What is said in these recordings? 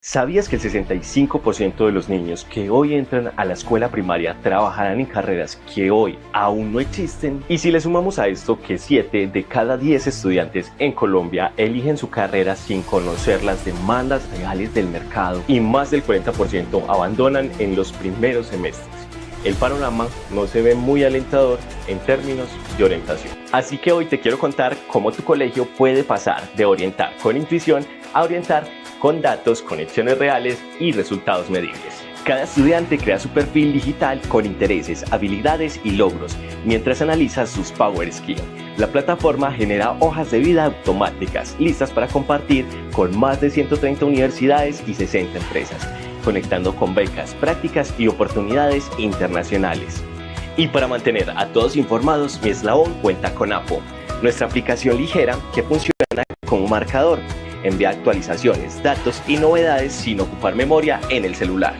¿Sabías que el 65% de los niños que hoy entran a la escuela primaria trabajarán en carreras que hoy aún no existen? Y si le sumamos a esto que 7 de cada 10 estudiantes en Colombia eligen su carrera sin conocer las demandas reales del mercado y más del 40% abandonan en los primeros semestres, el panorama no se ve muy alentador en términos de orientación. Así que hoy te quiero contar cómo tu colegio puede pasar de orientar con intuición a orientar con datos, conexiones reales y resultados medibles. Cada estudiante crea su perfil digital con intereses, habilidades y logros, mientras analiza sus Power Skills. La plataforma genera hojas de vida automáticas, listas para compartir con más de 130 universidades y 60 empresas, conectando con becas, prácticas y oportunidades internacionales. Y para mantener a todos informados, mi eslabón cuenta con Apo, nuestra aplicación ligera que funciona como marcador. Envía actualizaciones, datos y novedades sin ocupar memoria en el celular.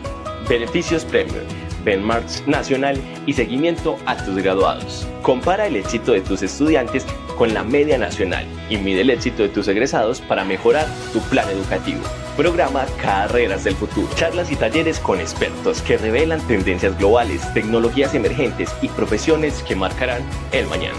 Beneficios premium, benchmarks nacional y seguimiento a tus graduados. Compara el éxito de tus estudiantes con la media nacional y mide el éxito de tus egresados para mejorar tu plan educativo. Programa Carreras del Futuro. Charlas y talleres con expertos que revelan tendencias globales, tecnologías emergentes y profesiones que marcarán el mañana.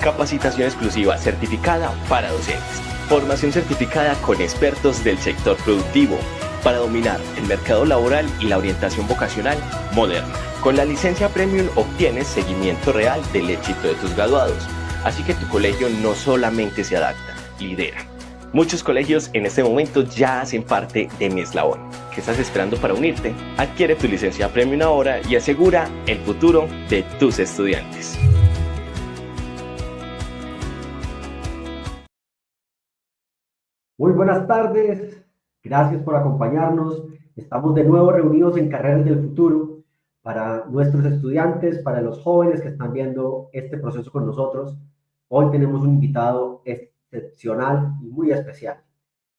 Capacitación exclusiva certificada para docentes. Formación certificada con expertos del sector productivo para dominar el mercado laboral y la orientación vocacional moderna. Con la licencia Premium obtienes seguimiento real del éxito de tus graduados. Así que tu colegio no solamente se adapta, lidera. Muchos colegios en este momento ya hacen parte de mi eslabón. ¿Qué estás esperando para unirte? Adquiere tu licencia Premium ahora y asegura el futuro de tus estudiantes. Muy buenas tardes, gracias por acompañarnos. Estamos de nuevo reunidos en Carreras del Futuro para nuestros estudiantes, para los jóvenes que están viendo este proceso con nosotros. Hoy tenemos un invitado excepcional y muy especial.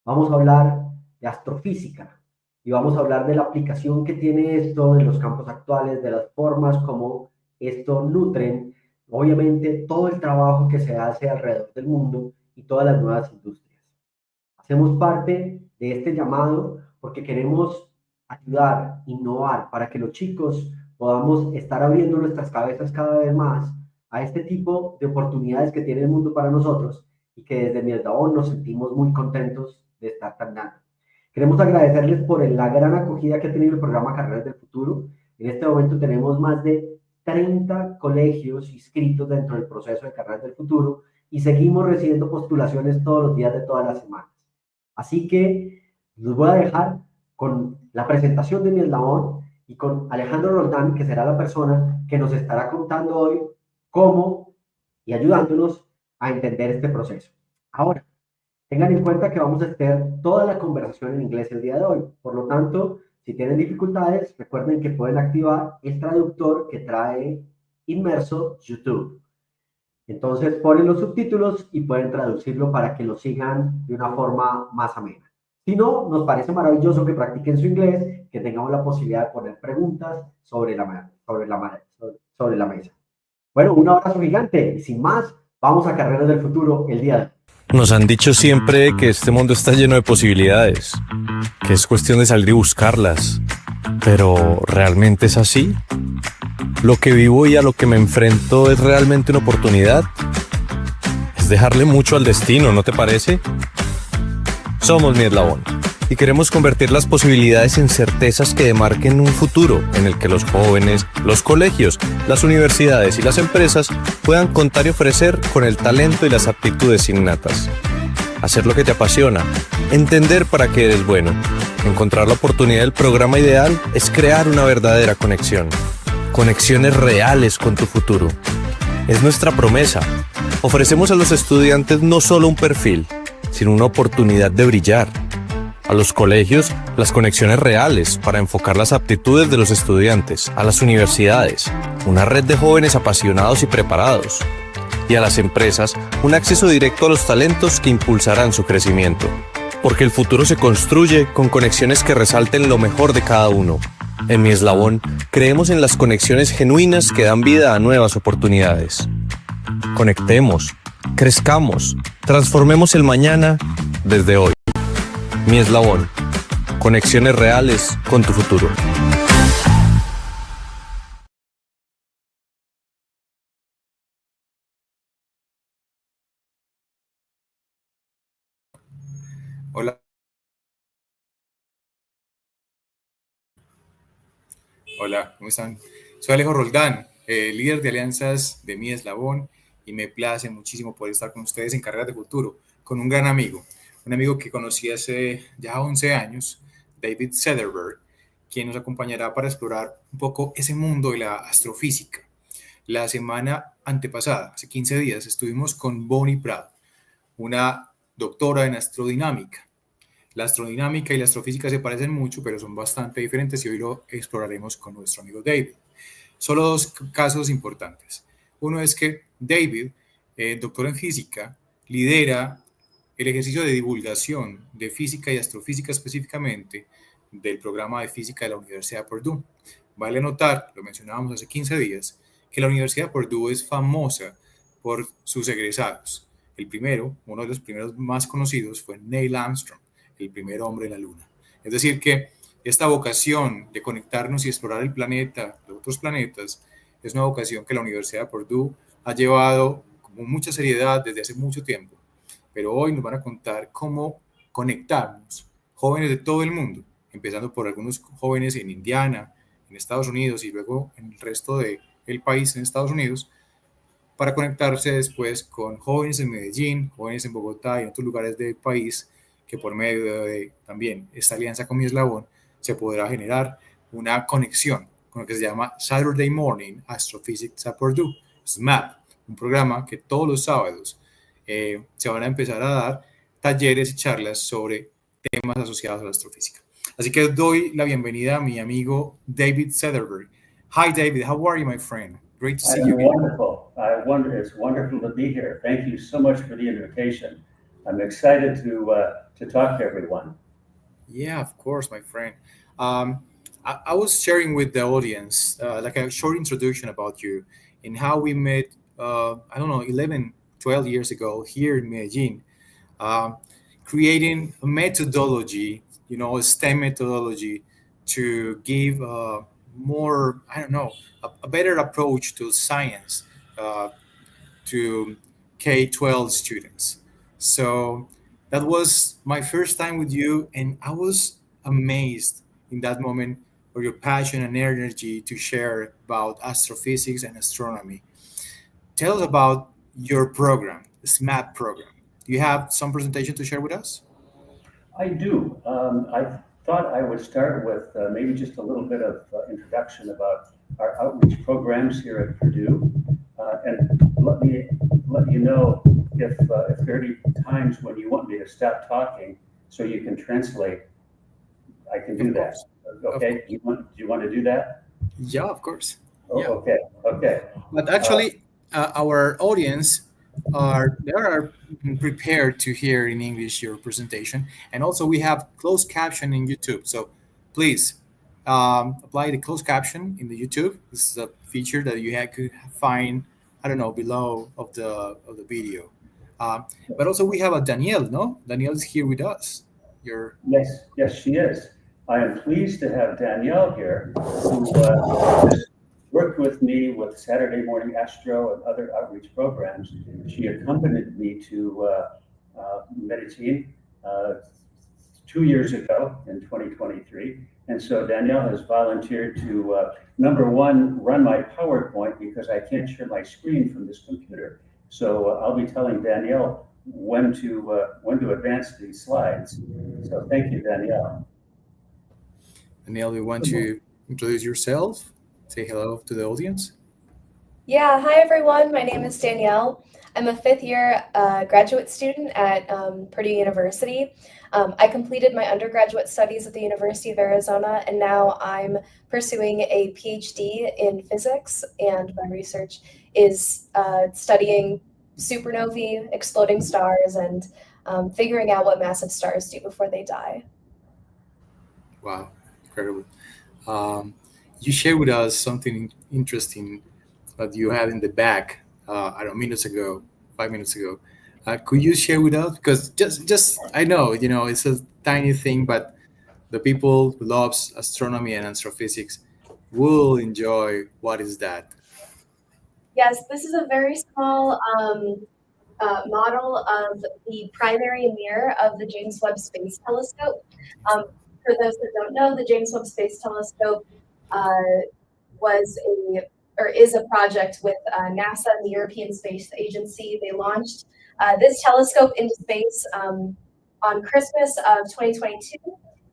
Vamos a hablar de astrofísica y vamos a hablar de la aplicación que tiene esto en los campos actuales, de las formas como esto nutren, obviamente, todo el trabajo que se hace alrededor del mundo y todas las nuevas industrias. Hacemos parte de este llamado porque queremos ayudar, innovar, para que los chicos podamos estar abriendo nuestras cabezas cada vez más a este tipo de oportunidades que tiene el mundo para nosotros y que desde mi eslabón nos sentimos muy contentos de estar dando. Queremos agradecerles por la gran acogida que ha tenido el programa Carreras del Futuro. En este momento tenemos más de 30 colegios inscritos dentro del proceso de Carreras del Futuro y seguimos recibiendo postulaciones todos los días de todas las semanas. Así que los voy a dejar con la presentación de mi eslabón y con Alejandro Roldán, que será la persona que nos estará contando hoy cómo y ayudándonos a entender este proceso. Ahora, tengan en cuenta que vamos a hacer toda la conversación en inglés el día de hoy. Por lo tanto, si tienen dificultades, recuerden que pueden activar el traductor que trae inmerso YouTube. Entonces ponen los subtítulos y pueden traducirlo para que lo sigan de una forma más amena. Si no, nos parece maravilloso que practiquen su inglés, que tengamos la posibilidad de poner preguntas sobre la mesa. Bueno, un abrazo gigante. Y sin más, vamos a Carreras del Futuro el día de hoy. Nos han dicho siempre que este mundo está lleno de posibilidades, que es cuestión de salir y buscarlas. Pero, ¿realmente es así? ¿Lo que vivo y a lo que me enfrento es realmente una oportunidad? Es dejarle mucho al destino, ¿no te parece? Somos mi eslabón y queremos convertir las posibilidades en certezas que demarquen un futuro en el que los jóvenes, los colegios, las universidades y las empresas puedan contar y ofrecer con el talento y las aptitudes innatas. Hacer lo que te apasiona, entender para qué eres bueno, encontrar la oportunidad del programa ideal es crear una verdadera conexión. Conexiones reales con tu futuro. Es nuestra promesa. Ofrecemos a los estudiantes no solo un perfil, sino una oportunidad de brillar. A los colegios, las conexiones reales para enfocar las aptitudes de los estudiantes. A las universidades, una red de jóvenes apasionados y preparados. Y a las empresas, un acceso directo a los talentos que impulsarán su crecimiento. Porque el futuro se construye con conexiones que resalten lo mejor de cada uno. En mi eslabón, creemos en las conexiones genuinas que dan vida a nuevas oportunidades. Conectemos, crezcamos, transformemos el mañana desde hoy. Mi eslabón, Conexiones reales con tu futuro. Hola. Hola, ¿cómo están? Soy Alejo Roldán, líder de alianzas de mi eslabón, y me place muchísimo poder estar con ustedes en Carreras de Futuro, con un gran amigo, un amigo que conocí hace ya 11 años, David Sederberg, quien nos acompañará para explorar un poco ese mundo de la astrofísica. La semana antepasada, hace 15 días, estuvimos con Bonnie Prado, una doctora en astrodinámica. La astrodinámica y la astrofísica se parecen mucho, pero son bastante diferentes, y hoy lo exploraremos con nuestro amigo David. Solo dos casos importantes. Uno es que David, doctor en física, lidera el ejercicio de divulgación de física y astrofísica específicamente del programa de física de la Universidad de Purdue. Vale notar, lo mencionábamos hace 15 días, que la Universidad de Purdue es famosa por sus egresados. El primero, uno de los primeros más conocidos, fue Neil Armstrong, el primer hombre en la Luna. Es decir, que esta vocación de conectarnos y explorar el planeta, los otros planetas, es una vocación que la Universidad de Purdue ha llevado con mucha seriedad desde hace mucho tiempo. Pero hoy nos van a contar cómo conectarnos, jóvenes de todo el mundo, empezando por algunos jóvenes en Indiana, en Estados Unidos, y luego en el resto del país en Estados Unidos, para conectarse después con jóvenes en Medellín, jóvenes en Bogotá y en otros lugares del país, que por medio de también esta alianza con mi eslabón se podrá generar una conexión con lo que se llama Saturday Morning Astrophysics at Purdue, SMAP, un programa que todos los sábados se van a empezar a dar talleres y charlas sobre temas asociados a la astrofísica. Así que doy la bienvenida a mi amigo David Sederberg. Hi David, how are you, my friend? Great to see you. Wonderful. It's wonderful to be here. Thank you so much for the invitation. I'm excited to talk to everyone. Yeah, of course, my friend. I was sharing with the audience like a short introduction about you and how we met, 11, 12 years ago here in Medellin, creating a methodology, a STEM methodology to give more, a better approach to science to K-12 students. So that was my first time with you, and I was amazed in that moment for your passion and energy to share about astrophysics and astronomy. Tell us about your program, the SMAP program. Do you have some presentation to share with us? I do. I thought I would start with maybe just a little bit of introduction about our outreach programs here at Purdue, and let you know if there are any times when you want me to stop talking so you can translate. I can do that. Okay. Do you want to do that? Yeah, of course. Oh, Yeah. Okay. But actually, our audience are prepared to hear in English your presentation, and also we have closed caption in YouTube. So please apply the closed caption in the YouTube. This is a feature that you could find, below of the video. But also we have a Danielle. No, Danielle is here with us. Yes, she is. I am pleased to have Danielle here, who has worked with me with Saturday Morning Astro and other outreach programs. She accompanied me to Medellin 2 years ago in 2023. And so Danielle has volunteered to, number one, run my PowerPoint because I can't share my screen from this computer. So I'll be telling Danielle when to advance these slides. So thank you, Danielle. Danielle, you want to introduce yourself? Say hello to the audience. Yeah, hi everyone. My name is Danielle. I'm a fifth year graduate student at Purdue University. I completed my undergraduate studies at the University of Arizona, and now I'm pursuing a PhD in physics, and my research is studying supernovae, exploding stars, and figuring out what massive stars do before they die. Wow, incredible. You shared with us something interesting that you had in the back, 5 minutes ago. Could you share with us? Because just I know, it's a tiny thing, but the people who loves astronomy and astrophysics will enjoy what is that. Yes, this is a very small model of the primary mirror of the James Webb Space Telescope. For those that don't know, the James Webb Space Telescope is a project with NASA and the European Space Agency. They launched this telescope into space on Christmas of 2022.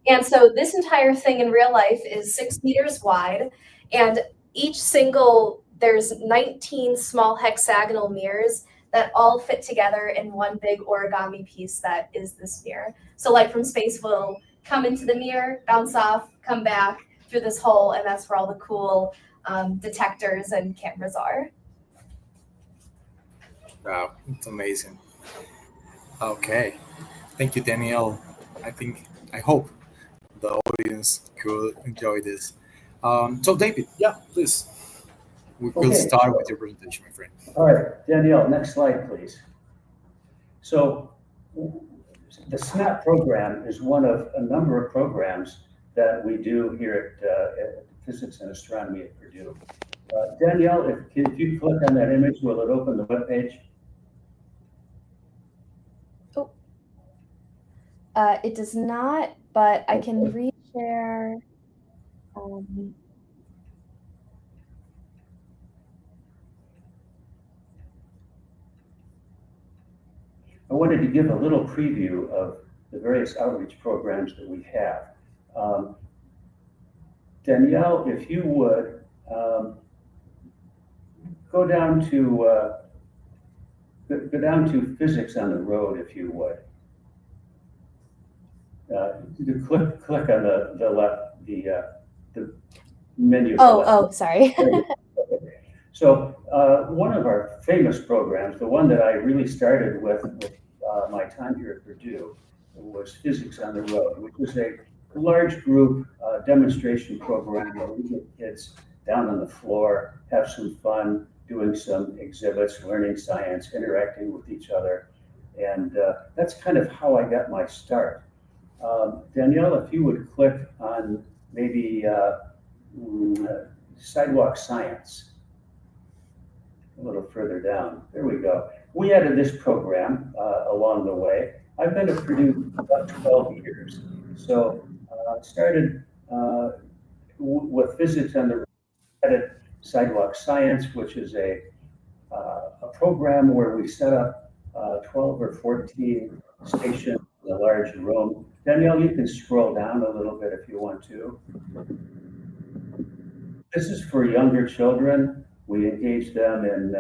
And so this entire thing in real life is 6 meters wide, and there's 19 small hexagonal mirrors that all fit together in one big origami piece that is this mirror. So light from space will come into the mirror, bounce off, come back through this hole, and that's where all the cool detectors and cameras are. Wow, it's amazing. Okay, thank you, Danielle. I hope the audience could enjoy this. So David, yeah, please. We'll start with your presentation, my friend. All right, Danielle, next slide, please. So the SMAP program is one of a number of programs that we do here at Physics and Astronomy at Purdue. Danielle, if you click on that image, will it open the web page? Oh, it does not, but I can reshare. I wanted to give a little preview of the various outreach programs that we have. Danielle, if you would, go down to Physics on the Road, if you would. You click on the left, the menu. Sorry. So one of our famous programs, the one that I really started with my time here at Purdue, was Physics on the Road, which was a large group demonstration program where we get kids down on the floor, have some fun, doing some exhibits, learning science, interacting with each other. And that's kind of how I got my start. Danielle, if you would click on maybe sidewalk science a little further down. There we go. We added this program along the way. I've been at Purdue for about 12 years. So started with Physics on the Road, added sidewalk science, which is a program where we set up 12 or 14 stations in a large room. Danielle, you can scroll down a little bit if you want to. This is for younger children. We engage them in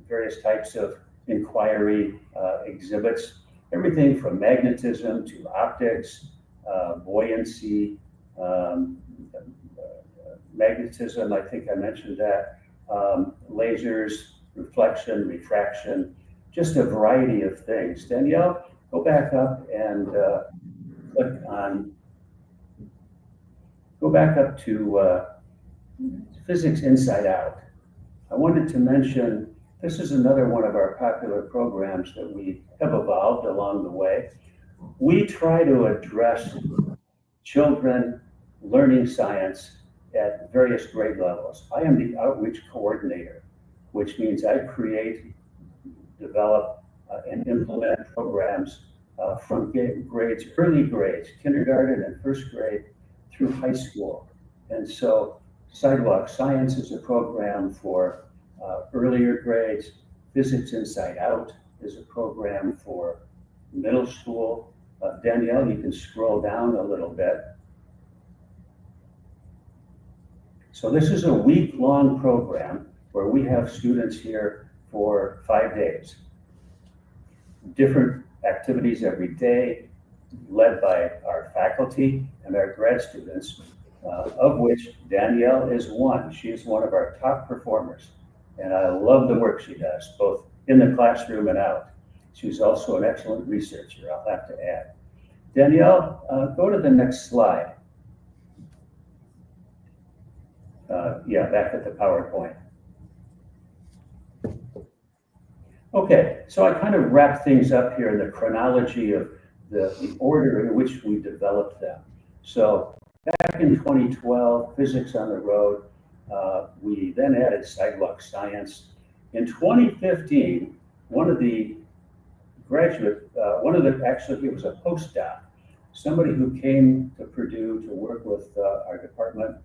various types of inquiry exhibits, everything from magnetism to optics, buoyancy, magnetism, I think I mentioned that, lasers, reflection, refraction, just a variety of things. Danielle, go back up and go back up to Physics Inside Out. I wanted to mention, this is another one of our popular programs that we have evolved along the way. We try to address children learning science at various grade levels. I am the outreach coordinator, which means I create, develop, and implement programs from grades, early grades, kindergarten and first grade through high school. And so Sidewalk Science is a program for earlier grades. Physics Inside Out is a program for middle school. Danielle, you can scroll down a little bit. So this is a week-long program where we have students here for 5 days. Different activities every day, led by our faculty and our grad students, of which Danielle is one. She is one of our top performers, and I love the work she does, both in the classroom and out. She's also an excellent researcher, I'll have to add. Danielle, go to the next slide. Yeah, back at the PowerPoint. Okay, so I kind of wrap things up here in the chronology of the order in which we developed them. So back in 2012, physics on the road, we then added sidewalk science. In 2015, actually he was a postdoc, somebody who came to Purdue to work with our department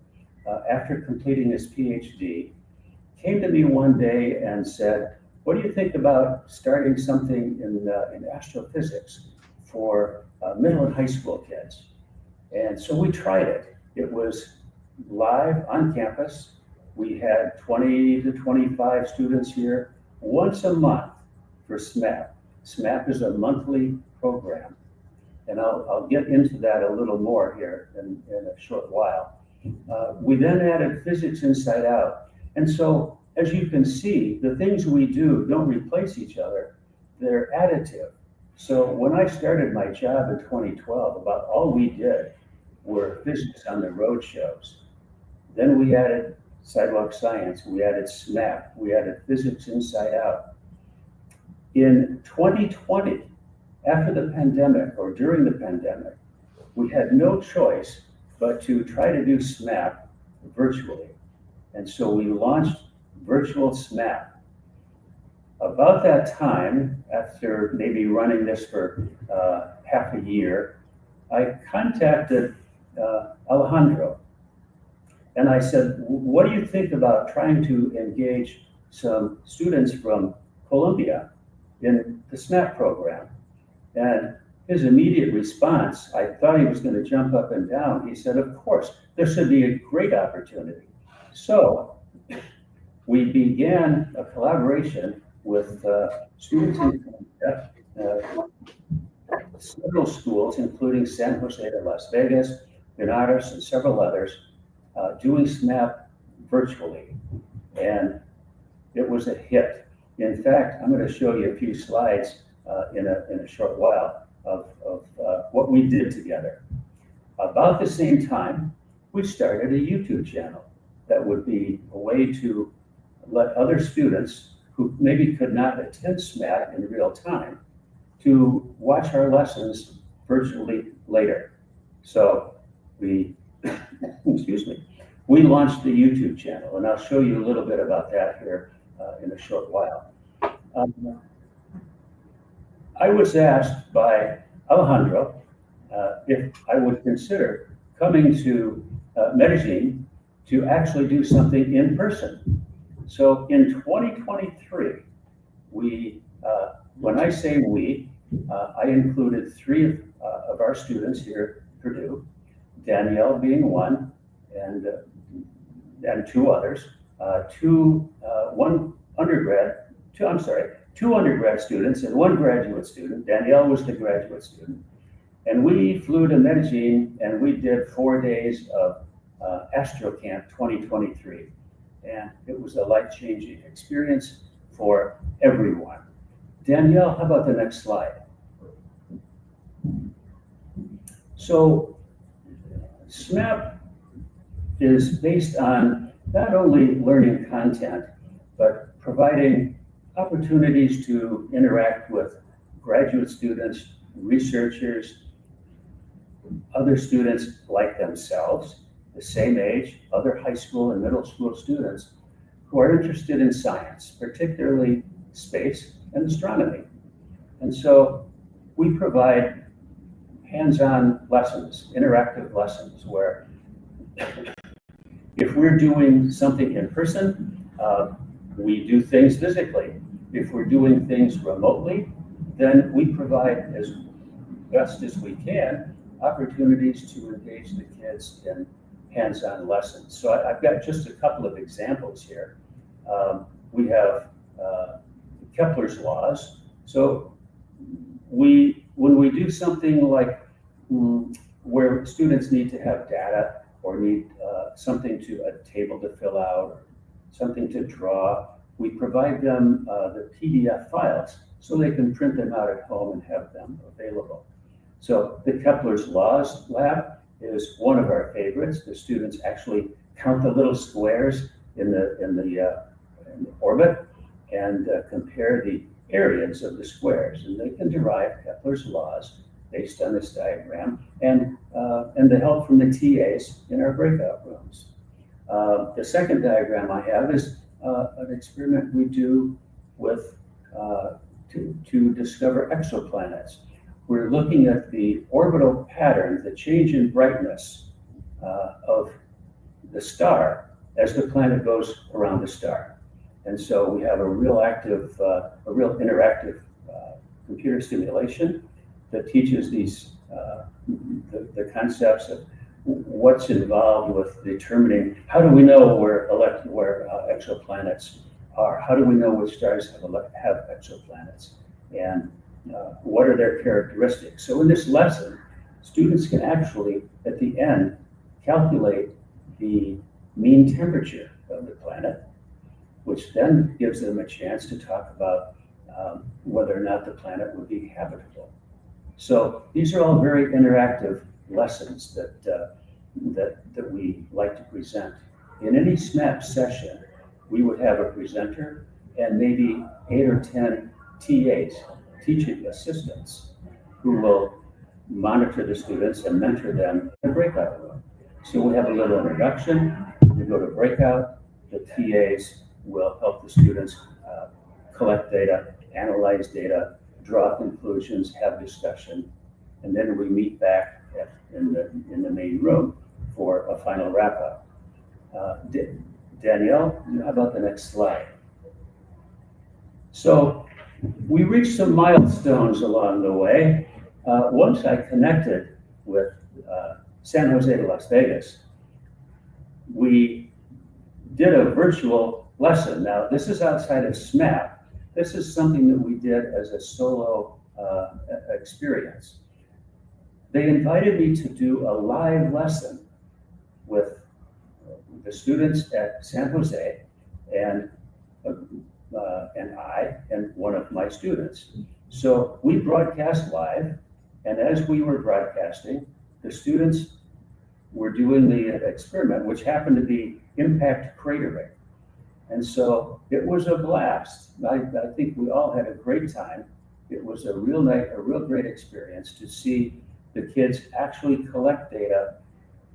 after completing his PhD, came to me one day and said, what do you think about starting something in astrophysics for middle and high school kids? And so we tried it. It was live on campus. We had 20 to 25 students here once a month for SMAP. SMAP is a monthly program. And I'll get into that a little more here in a short while. We then added physics inside out. And so, as you can see, the things we do don't replace each other, they're additive. So when I started my job in 2012, about all we did were physics on the road shows. Then we added sidewalk science, we added SMAP, we added physics inside out. In 2020, after the pandemic or during the pandemic, we had no choice but to try to do SMAP virtually. And so we launched virtual SMAP. About that time, after maybe running this for half a year, I contacted Alejandro. And I said, what do you think about trying to engage some students from Colombia in the SMAP program? And his immediate response, I thought he was going to jump up and down. He said, of course, this would be a great opportunity. So we began a collaboration with students in several schools, including San Jose de Las Vegas, Benares, and several others, doing SMAP virtually. And it was a hit. In fact, I'm going to show you a few slides in a short while of what we did together. About the same time, we started a YouTube channel that would be a way to let other students who maybe could not attend SMAP in real time to watch our lessons virtually later. So we, excuse me, we launched the YouTube channel, and I'll show you a little bit about that here in a short while. I was asked by Alejandro if I would consider coming to Medellin to actually do something in person. So in 2023, when I say we, I included three of our students here at Purdue, Danielle being one, and two others, two undergrad students and one graduate student. Danielle was the graduate student. And we flew to Medellin and we did 4 days of Astro Camp 2023. And it was a life-changing experience for everyone. Danielle, how about the next slide? So SMAP is based on not only learning content, but providing opportunities to interact with graduate students, researchers, other students like themselves, the same age, other high school and middle school students who are interested in science, particularly space and astronomy. And so we provide hands-on lessons, interactive lessons, where if we're doing something in person, we do things physically. If we're doing things remotely, then we provide as best as we can opportunities to engage the kids in hands-on lessons. So I've got just a couple of examples here. We have Kepler's laws. So when we do something like where students need to have data or need a table to fill out, or something to draw, we provide them the PDF files so they can print them out at home and have them available. So the Kepler's Laws Lab is one of our favorites. The students actually count the little squares in the orbit and compare the areas of the squares, and they can derive Kepler's laws based on this diagram, and the help from the TAs in our breakout rooms. The second diagram I have is an experiment we do with to discover exoplanets. We're looking at the orbital pattern, the change in brightness of the star as the planet goes around the star. And so we have a real interactive computer simulation that teaches these the concepts of what's involved with determining how do we know where exoplanets are? How do we know which stars have exoplanets? And what are their characteristics? So in this lesson, students can actually, at the end, calculate the mean temperature of the planet, which then gives them a chance to talk about whether or not the planet would be habitable. So these are all very interactive lessons that we like to present. In any SMAP session, we would have a presenter and maybe 8 or 10 TAs, teaching assistants, who will monitor the students and mentor them in the breakout room. So we have a little introduction, we go to breakout, the TAs will help the students collect data, analyze data, draw conclusions, have discussion, and then we meet back in the main room for a final wrap-up. Danielle, how about the next slide? So we reached some milestones along the way. Once I connected with San Jose to Las Vegas, we did a virtual lesson. Now, this is outside of SMAP. This is something that we did as a solo experience. They invited me to do a live lesson with the students at San Jose and I and one of my students. So we broadcast live, and as we were broadcasting, the students were doing the experiment, which happened to be impact cratering. And so it was a blast. I think we all had a great time. It was a real great experience to see the kids actually collect data,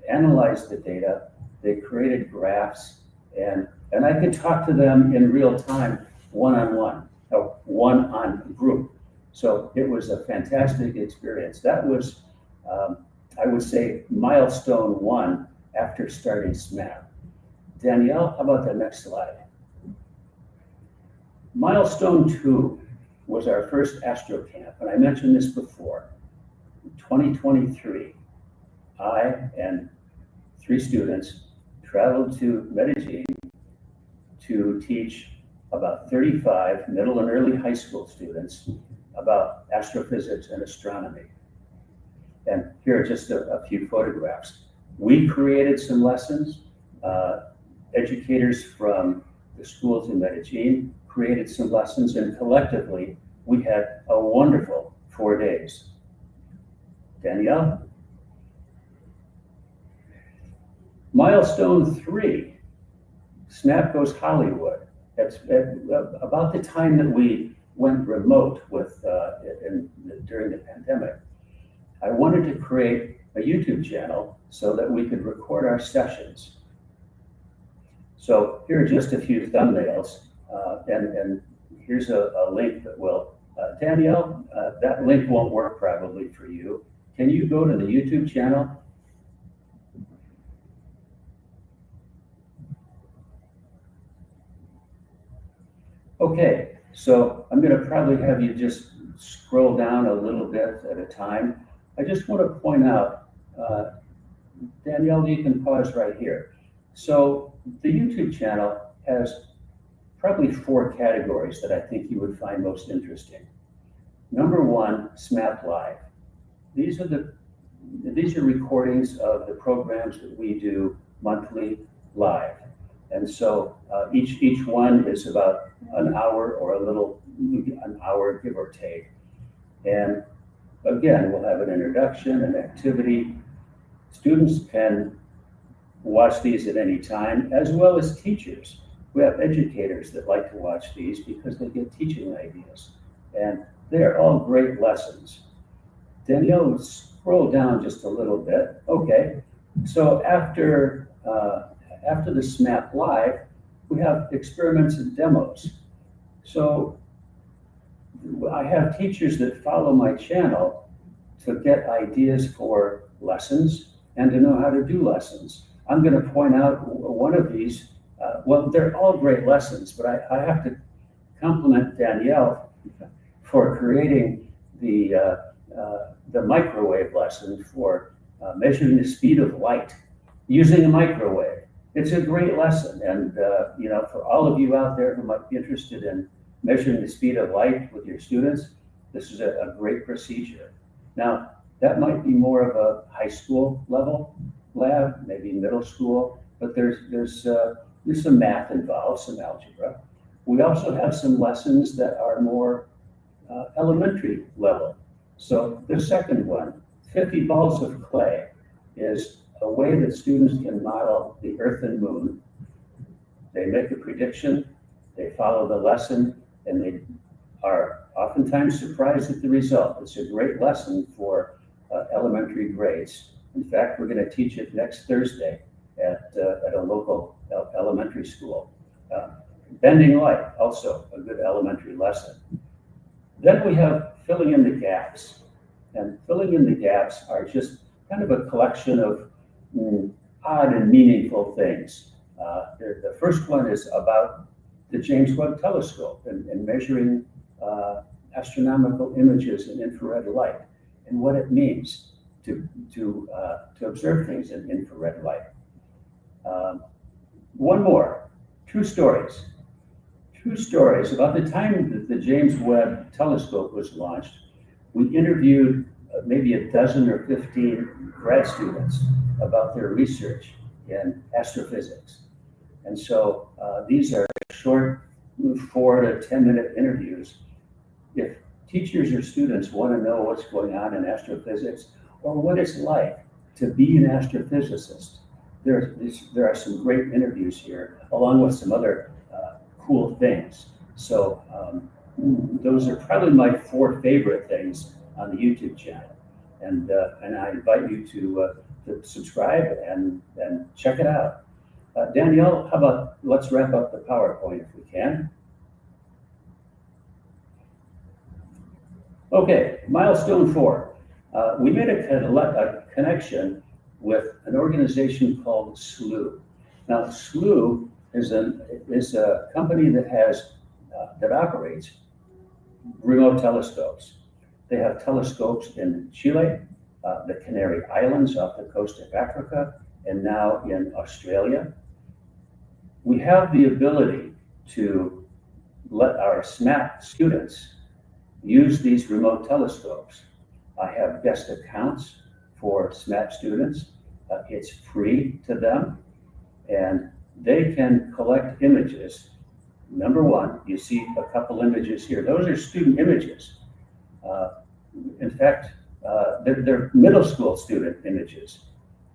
analyze the data. They created graphs, and I could talk to them in real time, one-on-one, or one-on group. So it was a fantastic experience. That was, I would say, milestone 1 after starting SMAP. Danielle, how about the next slide? Milestone 2 was our first Astro Camp, and I mentioned this before. In 2023, I and 3 students traveled to Medellin to teach about 35 middle and early high school students about astrophysics and astronomy. And here are just a few photographs. We created some lessons. Educators from the schools in Medellin created some lessons, and collectively, we had a wonderful 4 days. Danielle? Milestone 3, SMAP Goes Hollywood. That's about the time that we went remote during the pandemic. I wanted to create a YouTube channel so that we could record our sessions. So here are just a few thumbnails, and here's a link that will, Danielle, that link won't work probably for you. Can you go to the YouTube channel? Okay, so I'm going to probably have you just scroll down a little bit at a time. I just want to point out, Danielle, you can pause right here. So the YouTube channel has probably 4 categories that I think you would find most interesting. Number 1, SMAP Live. These are recordings of the programs that we do monthly live. And so each one is about an hour or an hour, give or take. And again, we'll have an introduction, an activity. Students can watch these at any time, as well as teachers. We have educators that like to watch these because they get teaching ideas. And they're all great lessons. Danielle, scroll down just a little bit. Okay, so after the SMAP Live, we have experiments and demos. So I have teachers that follow my channel to get ideas for lessons and to know how to do lessons. I'm going to point out one of these. Well, they're all great lessons, but I have to compliment Danielle for creating the microwave lesson for measuring the speed of light using a microwave. It's a great lesson, and for all of you out there who might be interested in measuring the speed of light with your students, this is a great procedure. Now, that might be more of a high school level lab, maybe middle school, but there's some math involved, some algebra. We also have some lessons that are more elementary level. So the second one, 50 balls of clay, is a way that students can model the Earth and Moon. They make a prediction, they follow the lesson, and they are oftentimes surprised at the result. It's a great lesson for elementary grades. In fact, we're going to teach it next Thursday at a local elementary school. Bending light, also a good elementary lesson. Then we have filling in the gaps. And filling in the gaps are just kind of a collection of odd and meaningful things. The first one is about the James Webb Telescope and measuring astronomical images in infrared light and what it means to observe things in infrared light. One more, true stories. True stories. About the time that the James Webb Telescope was launched, we interviewed maybe a dozen or 15 grad students about their research in astrophysics. And so these are short 4 to 10 minute interviews. If teachers or students want to know what's going on in astrophysics or what it's like to be an astrophysicist, there are some great interviews here, along with some other cool things. So those are probably my 4 favorite things on the YouTube channel. And I invite you to subscribe and check it out. Danielle, how about let's wrap up the PowerPoint if we can. Okay, milestone 4. We made a connection with an organization called SLU. Now, SLU is a company that operates remote telescopes. They have telescopes in Chile, the Canary Islands off the coast of Africa, and now in Australia. We have the ability to let our SMAP students use these remote telescopes. I have guest accounts for SMAP students. It's free to them, and they can collect images. Number one, you see a couple images here. Those are student images. In fact, they're middle school student images.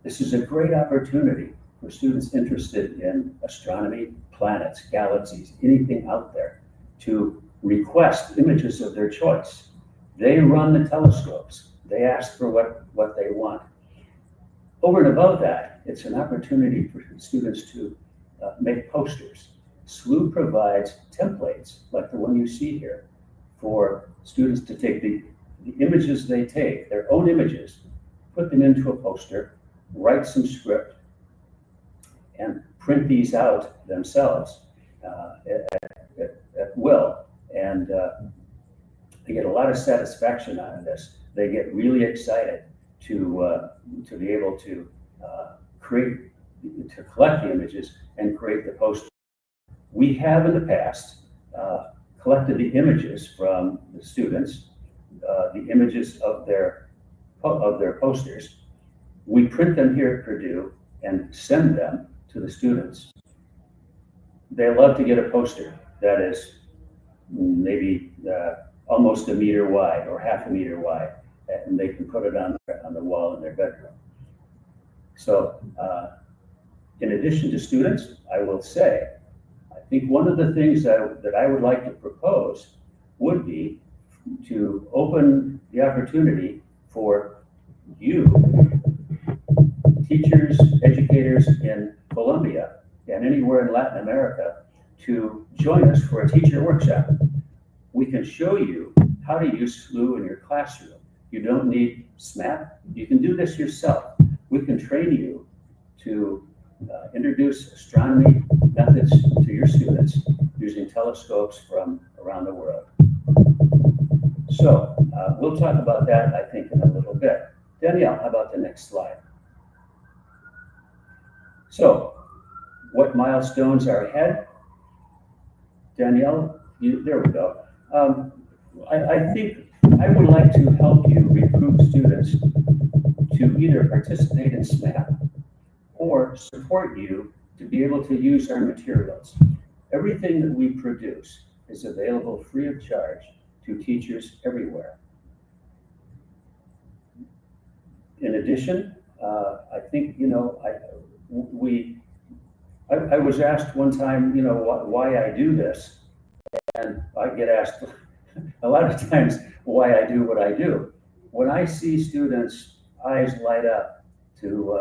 This is a great opportunity for students interested in astronomy, planets, galaxies, anything out there, to request images of their choice. They run the telescopes. They ask for what they want. Over and above that, it's an opportunity for students to make posters. SLU provides templates like the one you see here for students to take the images they take, their own images, put them into a poster, write some script, and print these out themselves at will. And they get a lot of satisfaction out of this. They get really excited to be able to collect the images and create the poster. We have in the past collected the images from the students, the images of their posters. We print them here at Purdue and send them to the students. They love to get a poster that is maybe almost a meter wide or half a meter wide, and they can put it on the wall in their bedroom. So in addition to students, I will say, I think one of the things that I would like to propose would be to open the opportunity for you, teachers, educators in Colombia and anywhere in Latin America, to join us for a teacher workshop. We can show you how to use SLU in your classroom. You don't need SMAP. You can do this yourself. We can train you to introduce astronomy methods to your students using telescopes from around the world. So we'll talk about that, I think, in a little bit. Danielle, how about the next slide? So, what milestones are ahead? Danielle, there we go. I think I would like to help you recruit students to either participate in SMAP or support you to be able to use our materials. Everything that we produce is available free of charge to teachers everywhere. In addition, I think, I was asked one time, why I do this, and I get asked a lot of times why I do what I do. When I see students' eyes light up to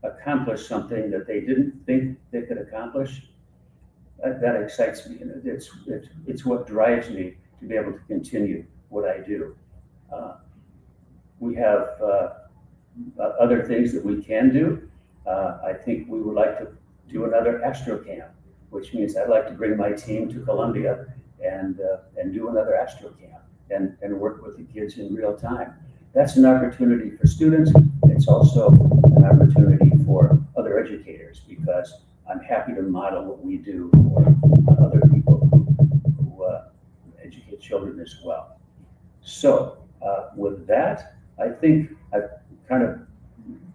accomplish something that they didn't think they could accomplish, that excites me, and it's what drives me to be able to continue what I do. We have other things that we can do. I think we would like to do another Astro Camp, which means I'd like to bring my team to Colombia and do another Astro Camp and work with the kids in real time. That's an opportunity for students. It's also an opportunity for other educators, because I'm happy to model what we do for other people who educate children as well. So with that, I think I've kind of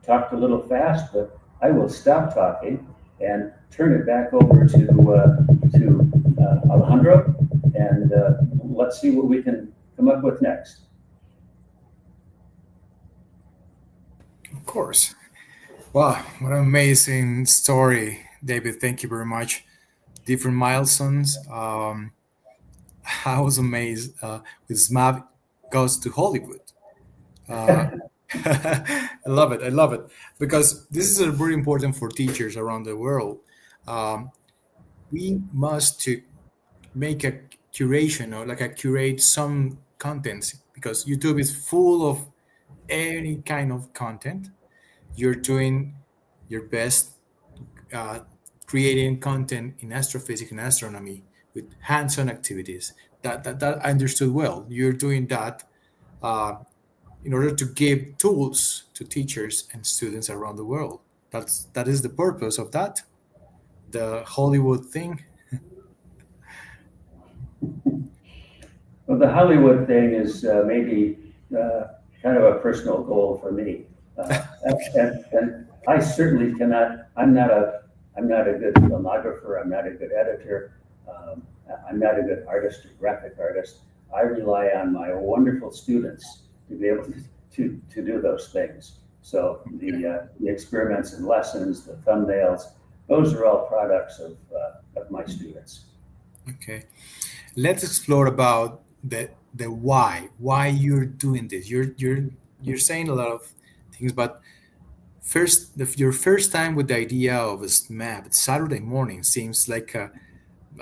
talked a little fast, but I will stop talking and turn it back over to Alejandro, and let's see what we can come up with next. Of course. Wow, what an amazing story, David. Thank you very much. Different milestones. I was amazed with SMAP goes to Hollywood. I love it, because this is very important for teachers around the world. We must to make a curation, or curate some contents, because YouTube is full of any kind of content. You're doing your best creating content in astrophysics and astronomy with hands-on activities. That I understood well. You're doing that in order to give tools to teachers and students around the world. That is the purpose of that, the Hollywood thing. Well, the Hollywood thing is maybe kind of a personal goal for me, and I certainly cannot. I'm not a good filmographer. I'm not a good editor. I'm not a good artist or graphic artist. I rely on my wonderful students to be able to do those things. So the experiments and lessons, the thumbnails, those are all products of my students. Okay, let's explore about the why you're doing this. You're saying a lot of things, but first, your first time with the idea of a SMAP Saturday morning seems like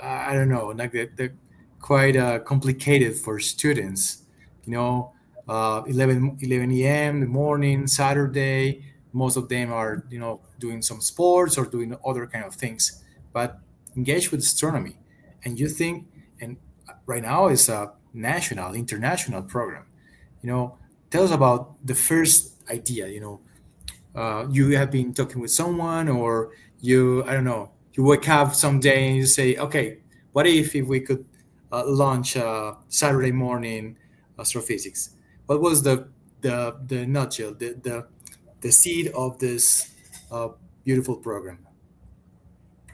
I don't know, like the quite complicated for students. 11 a.m. in the morning, Saturday. Most of them are doing some sports or doing other kind of things, but engage with astronomy. And you think, and right now it's a national, international program. Tell us about the first idea. You have been talking with someone, or you wake up someday and you say, okay, what if we could launch Saturday morning astrophysics? What was the nutshell, the seed of this beautiful program?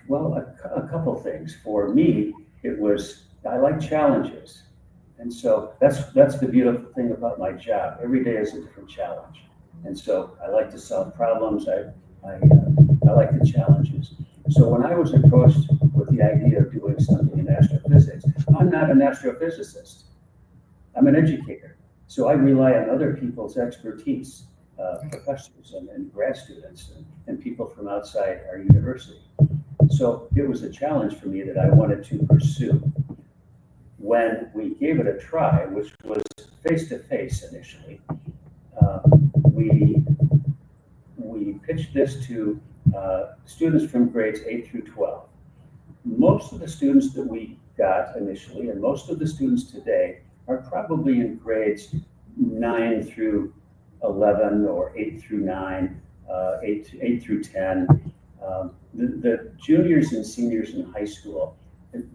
Well, a couple things. For me, it was, I like challenges. And so that's the beautiful thing about my job. Every day is a different challenge. And so I like to solve problems. I like the challenges. So when I was approached with the idea of doing something in astrophysics, I'm not an astrophysicist. I'm an educator. So I rely on other people's expertise, professors and grad students and people from outside our university. So it was a challenge for me that I wanted to pursue. When we gave it a try, which was face-to-face initially, we pitched this to students from grades 8 through 12. Most of the students that we got initially, and most of the students today, are probably in grades 9 through 11 or 8 through 9, 8 through 10. The juniors and seniors in high school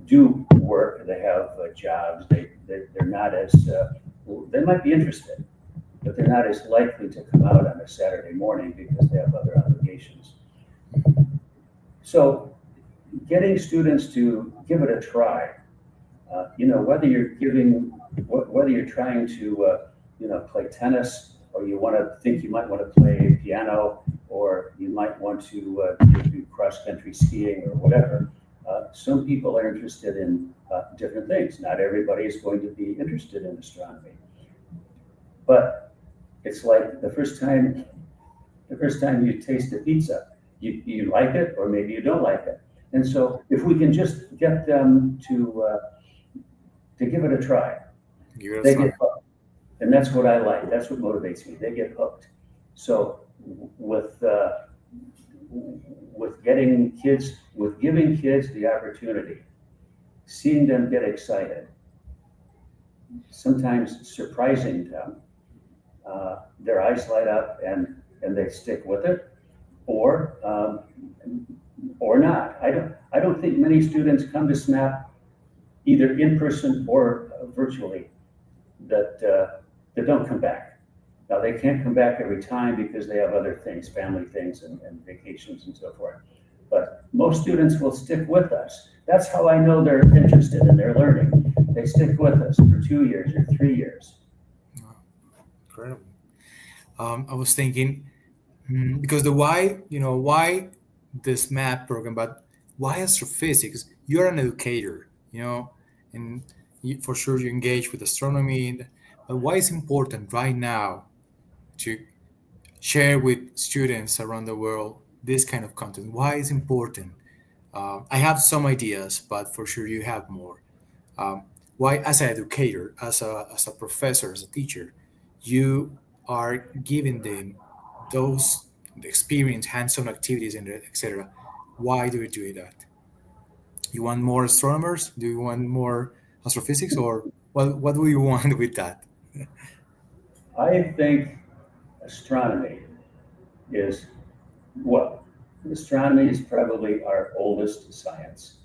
do work, they have jobs, they're not as, they might be interested, but they're not as likely to come out on a Saturday morning because they have other obligations. So getting students to give it a try, whether you're trying to, play tennis, or you might want to play piano, or you might want to do cross-country skiing or whatever. Some people are interested in different things. Not everybody is going to be interested in astronomy. But it's like the first time you taste a pizza, you like it or maybe you don't like it. And so if we can just get them to give it a try, they get hooked. And that's what I like. That's what motivates me. They get hooked. So with giving kids the opportunity, seeing them get excited, sometimes surprising them, their eyes light up and they stick with it, or not. I don't think many students come to SMAP either in person or virtually that don't come back. Now, they can't come back every time because they have other things, family things and vacations and so forth. But most students will stick with us. That's how I know they're interested and they're learning. They stick with us for 2 years or 3 years. Wow. Incredible. I was thinking, because why this SMAP program, but why astrophysics? You're an educator, and for sure you engage with astronomy. But why is it important right now to share with students around the world this kind of content? Why is it important? I have some ideas, but for sure you have more. Why, as an educator, as a professor, as a teacher, you are giving them the experience, hands-on activities, and etc. Why do you do that? You want more astronomers? Do you want more astrophysics, or what do you want with that? I think astronomy is probably our oldest science.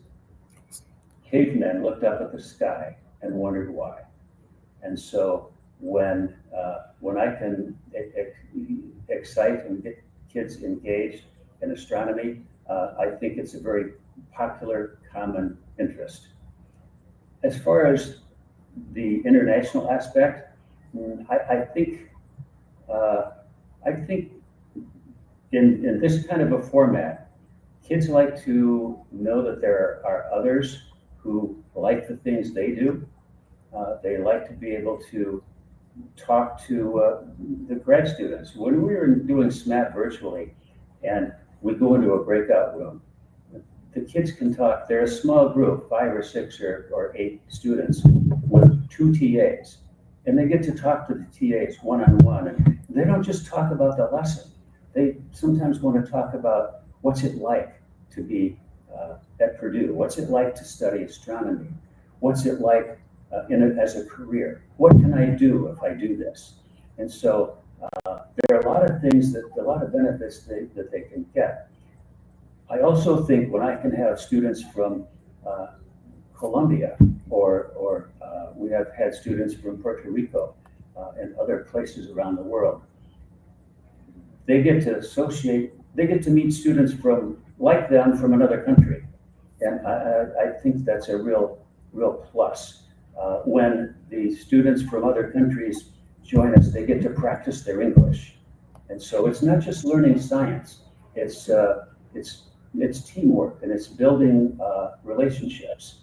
Cavemen looked up at the sky and wondered why. And so when I can excite and get kids engaged in astronomy, I think it's a very popular, common interest. As far as the international aspect, I think in this kind of a format, kids like to know that there are others who like the things they do. They like to be able to talk to the grad students. When we were doing SMAP virtually, and we go into a breakout room, the kids can talk. They're a small group, 5 or 6 or 8 students with 2 TAs. And they get to talk to the TAs one-on-one. And they don't just talk about the lesson. They sometimes want to talk about what's it like to be at Purdue? What's it like to study astronomy? What's it like as a career? What can I do if I do this? And so there are a lot of things a lot of benefits that they can get. I also think when I can have students from Colombia or we have had students from Puerto Rico and other places around the world, they get to meet students from another country. And I think that's a real plus. When the students from other countries join us, they get to practice their English. And so it's not just learning science, it's teamwork, and it's building relationships.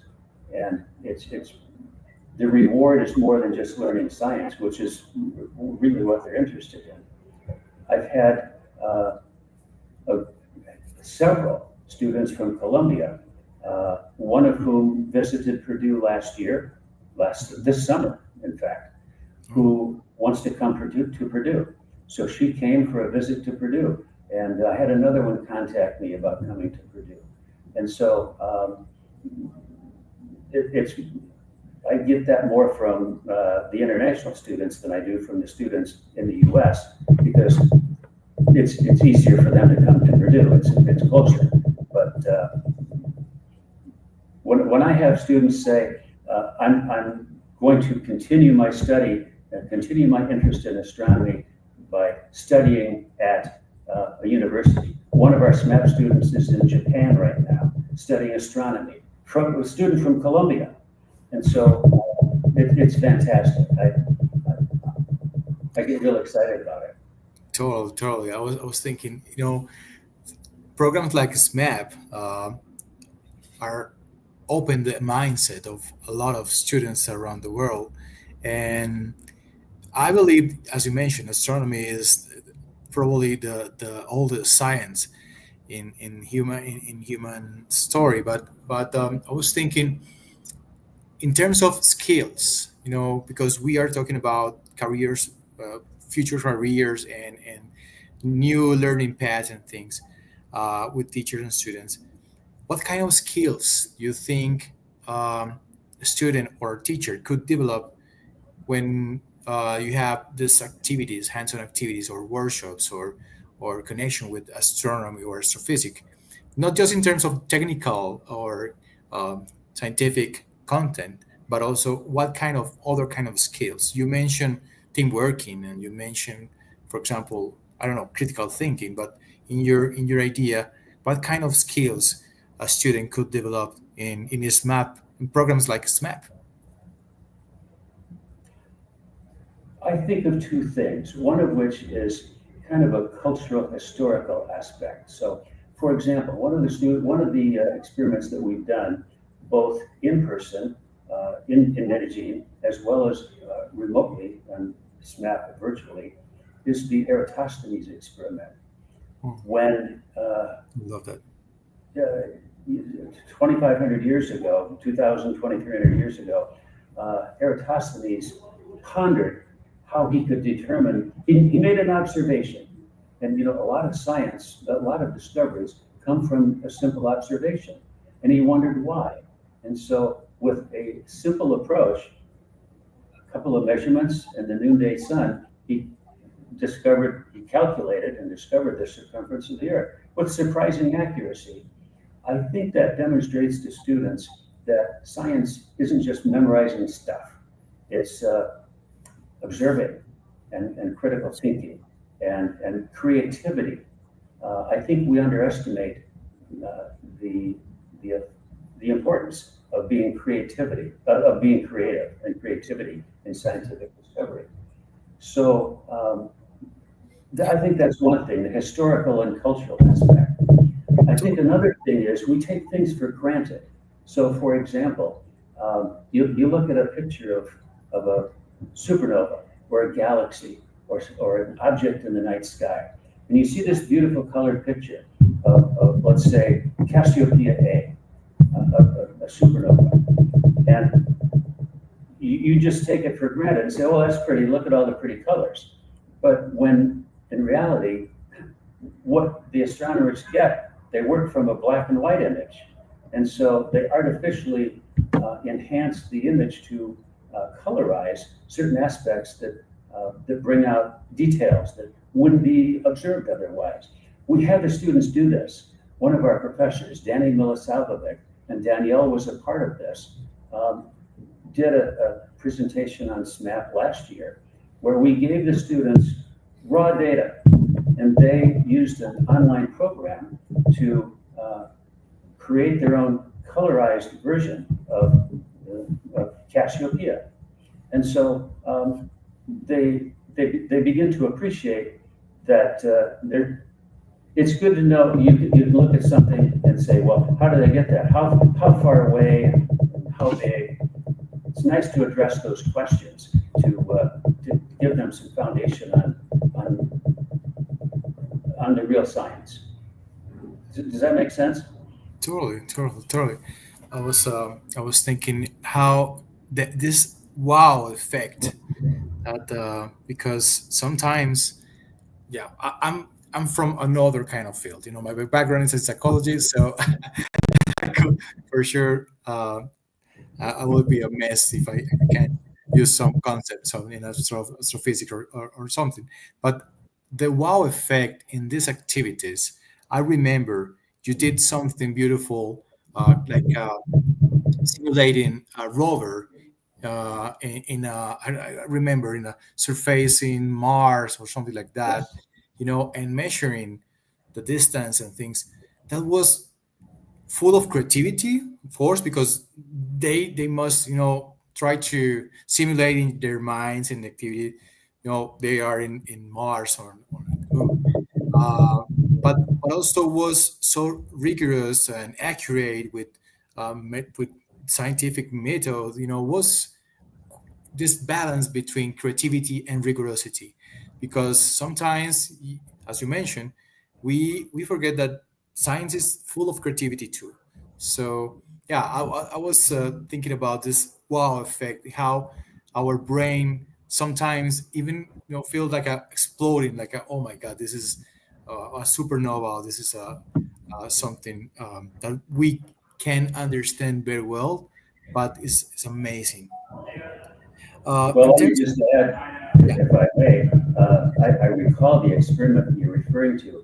And the reward is more than just learning science, which is really what they're interested in. I've had several students from Columbia, one of whom visited Purdue this summer, in fact, who wants to come to Purdue. So she came for a visit to Purdue, and I had another one contact me about coming to Purdue. And so I get that more from the international students than I do from the students in the US, because it's easier for them to come to Purdue, it's closer. But when I have students say, I'm going to continue my study and continue my interest in astronomy by studying at a university. One of our SMAP students is in Japan right now, studying astronomy, a student from Columbia. And so it's fantastic. I get real excited about it. Totally. I was thinking, programs like SMAP are open the mindset of a lot of students around the world. And I believe, as you mentioned, astronomy is probably the oldest science in human story. But I was thinking, in terms of skills, because we are talking about careers, future careers, and new learning paths and things with teachers and students. What kind of skills do you think a student or teacher could develop when you have these activities, hands-on activities, or workshops, or connection with astronomy or astrophysics? Not just in terms of technical or scientific content, but also what kind of other kind of skills. You mentioned team working, and you mentioned, for example, I don't know, critical thinking. But in your idea, what kind of skills a student could develop in SMAP, in programs like SMAP? I think of two things, one of which is kind of a cultural historical aspect. So, for example, one of the experiments that we've done, both in person in Medellin, as well as remotely and SMAP virtually, is the Eratosthenes experiment. When love that. 2,500 years ago, 2,300 years ago, Eratosthenes pondered how he could determine, he made an observation. And a lot of science, a lot of discoveries come from a simple observation. And he wondered why. And so with a simple approach, a couple of measurements and the noonday sun, he calculated and discovered the circumference of the Earth with surprising accuracy. I think that demonstrates to students that science isn't just memorizing stuff. It's observing and critical thinking and creativity. I think we underestimate the importance of being creative and creativity in scientific discovery. So I think that's one thing, the historical and cultural aspect. I think another thing is we take things for granted. So, for example, you look at a picture of a supernova or a galaxy or an object in the night sky, and you see this beautiful colored picture of let's say, Cassiopeia A, a supernova. And you just take it for granted and say, oh, that's pretty, look at all the pretty colors. But when in reality, what the astronomers get, they work from a black and white image. And so they artificially enhance the image to colorize certain aspects that bring out details that wouldn't be observed otherwise. We had the students do this. One of our professors, Danny Milosalvovic, and Danielle was a part of this, did a presentation on SMAP last year, where we gave the students raw data, and they used an online program to create their own colorized version of Cassiopeia. And so they begin to appreciate that it's good to know you can look at something and say, well, how did I get that? How far away and how big? it's nice to address those questions, to give them some foundation on the real science. Does that make sense? Totally. I was thinking how this wow effect that because sometimes, yeah, I'm from another kind of field. My background is in psychology, so I could, for sure, I would be a mess if I can't use some concepts of astrophysics or something. But the wow effect in these activities, I remember you did something beautiful, like simulating a rover I remember in a surfacing Mars or something like that, and measuring the distance and things. That was full of creativity, of course, because they must try to simulate in their minds and activity. They are in Mars or Moon. But also was so rigorous and accurate with scientific method. Was this balance between creativity and rigorosity, because sometimes, as you mentioned, we forget that science is full of creativity too. So yeah, I was thinking about this wow effect, how our brain sometimes even feel like exploding, like oh my god, this is a supernova, this is something that we can understand very well, but it's amazing. Well, In let me terms just add, if I may, I recall the experiment that you're referring to.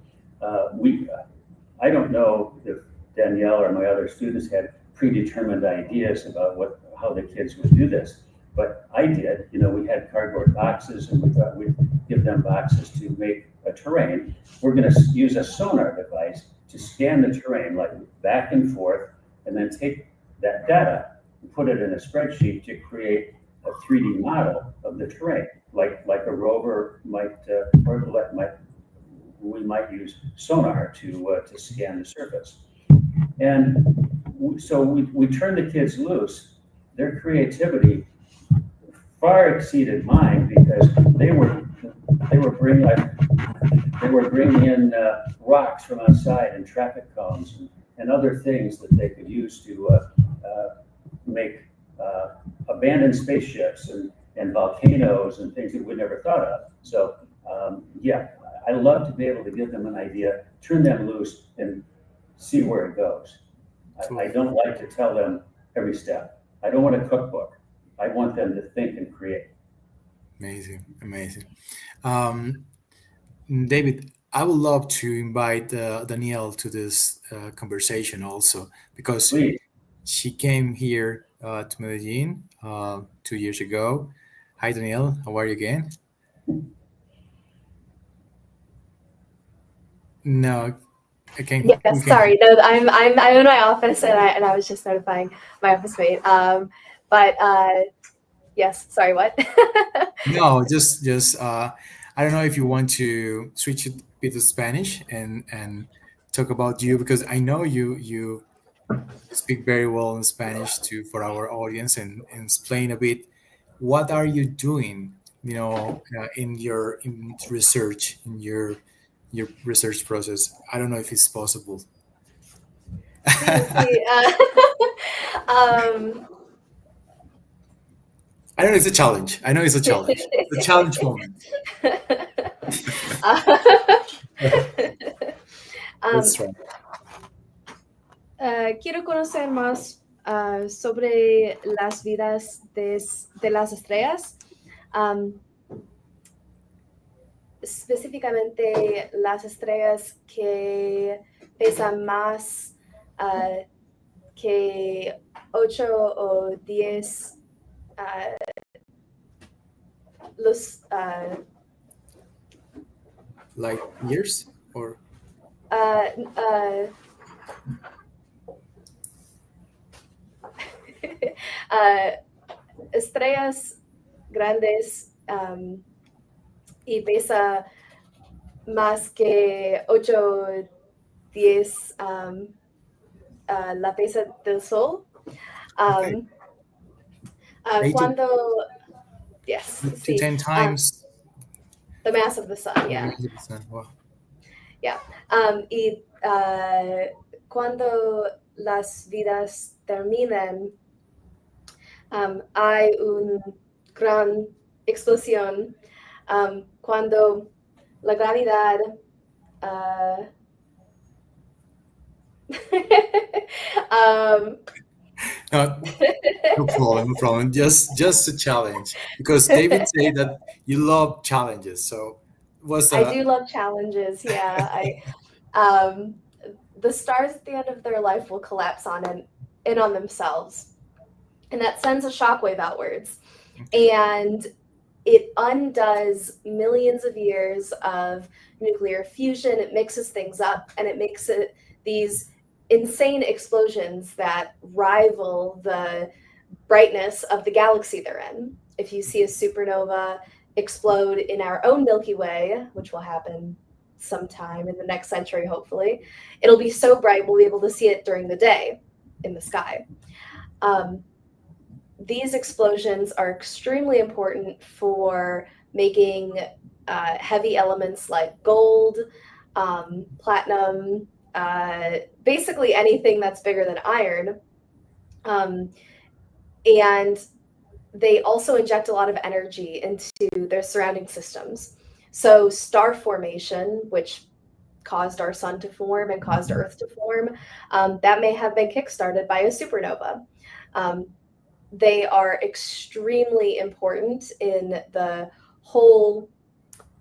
I don't know if Danielle or my other students had predetermined ideas about how the kids would do this, but I did. We had cardboard boxes, and we thought we'd give them boxes to make a terrain. We're going to use a sonar device to scan the terrain, like back and forth, and then take that data and put it in a spreadsheet to create a 3D model of the terrain, like a rover might, we might use sonar to scan the surface. And so we turned the kids loose. Their creativity far exceeded mine, because they were bringing in rocks from outside and traffic cones and other things that they could use to make abandoned spaceships and volcanoes and things that we never thought of. So yeah, I love to be able to give them an idea, turn them loose, and see where it goes. I don't like to tell them every step. I don't want a cookbook. I want them to think and create. Amazing. David, I would love to invite Danielle to this conversation also, because Please. she came here to Medellin 2 years ago. Hi, Danielle. How are you again? No, I can't. Yes, sorry. No, I'm in my office, and I was just notifying my office mate. But yes, sorry. What? No, just I don't know if you want to switch it a bit to Spanish and talk about you, because I know you speak very well in Spanish too, for our audience, and explain a bit what are you doing, in your research, in your research process. I don't know if it's possible. See, I know it's a challenge. It's a challenge moment. That's right. Quiero conocer más sobre las vidas de las estrellas, específicamente las estrellas que pesan más que 8 o 10 Like years or estrellas grandes y pesa más que 8 10 la pesa del Sol. Okay. 8 to, Yes, to sí. 10 times The mass of the sun, the yeah. mass of the sun. Wow. Yeah. Y cuando las vidas terminen, hay una gran explosión. Cuando la gravedad No, no problem, no problem. Just a challenge, because David said that you love challenges. So what's I do love challenges. Yeah, the stars at the end of their life will collapse in on themselves, and that sends a shockwave outwards, and it undoes millions of years of nuclear fusion. It mixes things up, and it makes it these insane explosions that rival the brightness of the galaxy they're in. If you see a supernova explode in our own Milky Way, which will happen sometime in the next century, hopefully, it'll be so bright we'll be able to see it during the day in the sky. These explosions are extremely important for making heavy elements like gold, platinum, basically anything that's bigger than iron. And they also inject a lot of energy into their surrounding systems. So star formation, which caused our sun to form and caused Earth to form, that may have been kickstarted by a supernova. They are extremely important in the whole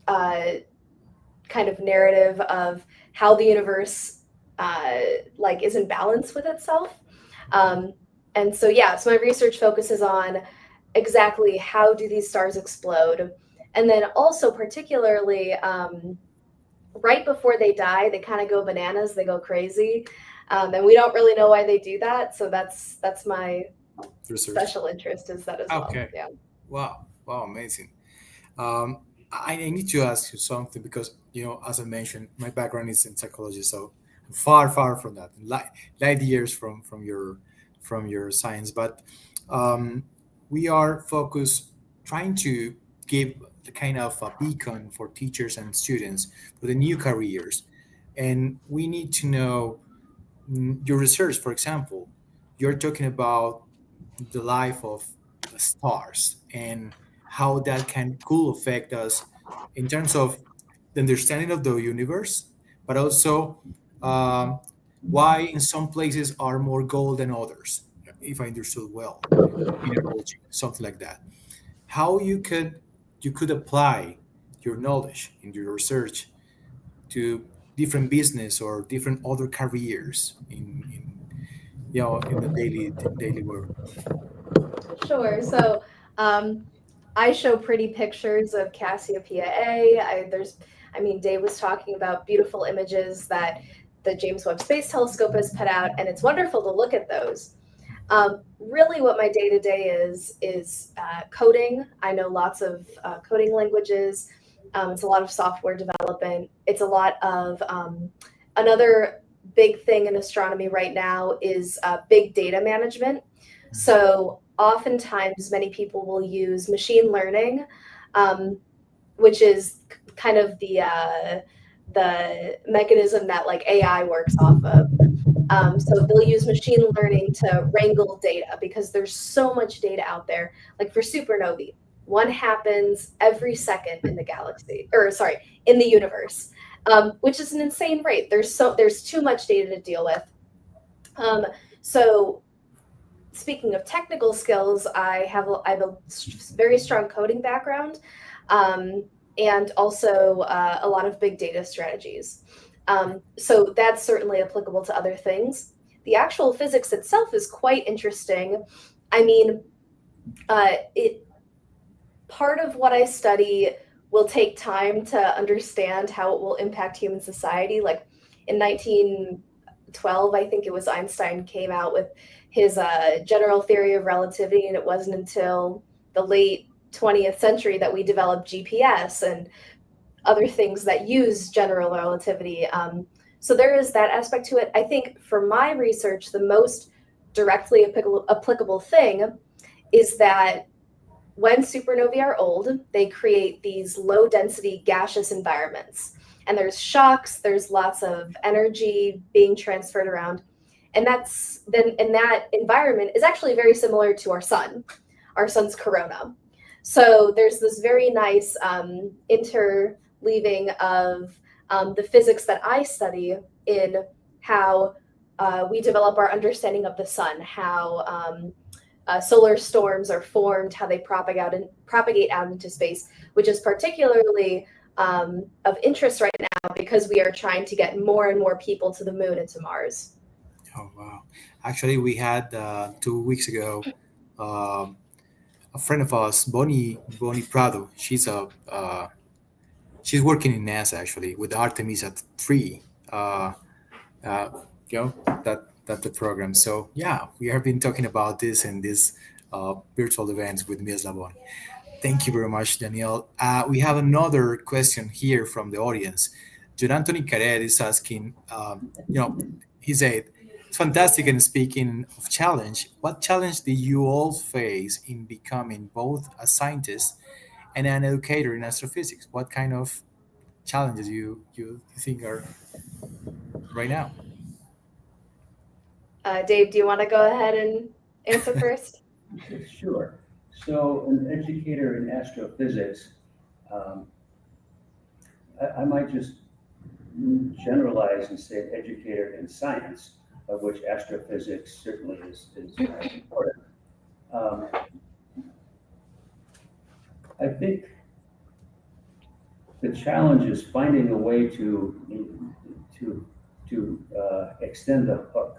kind of narrative of how the universe is in balance with itself. And so, yeah, so my research focuses on exactly how do these stars explode. And then also particularly right before they die, they kind of go bananas, they go crazy. And we don't really know why they do that. So that's my research. Special interest is that as well. Okay. Yeah. Wow, amazing. I need to ask you something because, as I mentioned, my background is in psychology, so I'm far from that, light years from your science. But we are focused trying to give the kind of a beacon for teachers and students for the new careers, and we need to know your research. For example, you're talking about the life of the stars and how that could affect us in terms of the understanding of the universe, but also why in some places are more gold than others, if I understood well, mineralogy, something like that. How you could apply your knowledge in your research to different business or different other careers in the daily work. Sure. So I show pretty pictures of Cassiopeia A. Dave was talking about beautiful images that the James Webb Space Telescope has put out, and it's wonderful to look at those. Really what my day-to-day is coding. I know lots of coding languages. It's a lot of software development. It's a lot of another big thing in astronomy right now is big data management. So oftentimes many people will use machine learning, which is kind of the mechanism that like AI works off of. So they'll use machine learning to wrangle data because there's so much data out there. Like for supernovae, one happens every second in the galaxy, in the universe, which is an insane rate. There's too much data to deal with. So speaking of technical skills, I have a very strong coding background, and also a lot of big data strategies. So that's certainly applicable to other things. The actual physics itself is quite interesting. Part of what I study will take time to understand how it will impact human society. Like in 1912, I think it was Einstein came out with his general theory of relativity, and it wasn't until the late 20th century that we developed GPS and other things that use general relativity. So there is that aspect to it. I think for my research, the most directly applicable thing is that when supernovae are old, they create these low density gaseous environments. And there's shocks, there's lots of energy being transferred around. And that environment is actually very similar to our sun's corona. So there's this very nice interleaving of the physics that I study in how we develop our understanding of the sun, how solar storms are formed, how they propagate out into space, which is particularly of interest right now because we are trying to get more and more people to the moon and to Mars. Oh, wow. Actually, we had 2 weeks ago a friend of ours, Bonnie Prado. She's working in NASA actually with Artemis at 3. That's the program. So yeah, we have been talking about this in these virtual events with Ms. Labon. Thank you very much, Danielle. We have another question here from the audience. John Anthony Carreras is asking, he said, it's fantastic. And speaking of challenge, what challenge did you all face in becoming both a scientist and an educator in astrophysics? What kind of challenges you think are right now? Dave, do you want to go ahead and answer first? Sure. So an educator in astrophysics, I might just generalize and say educator in science, of which astrophysics certainly is important. I think the challenge is finding a way to extend the hook.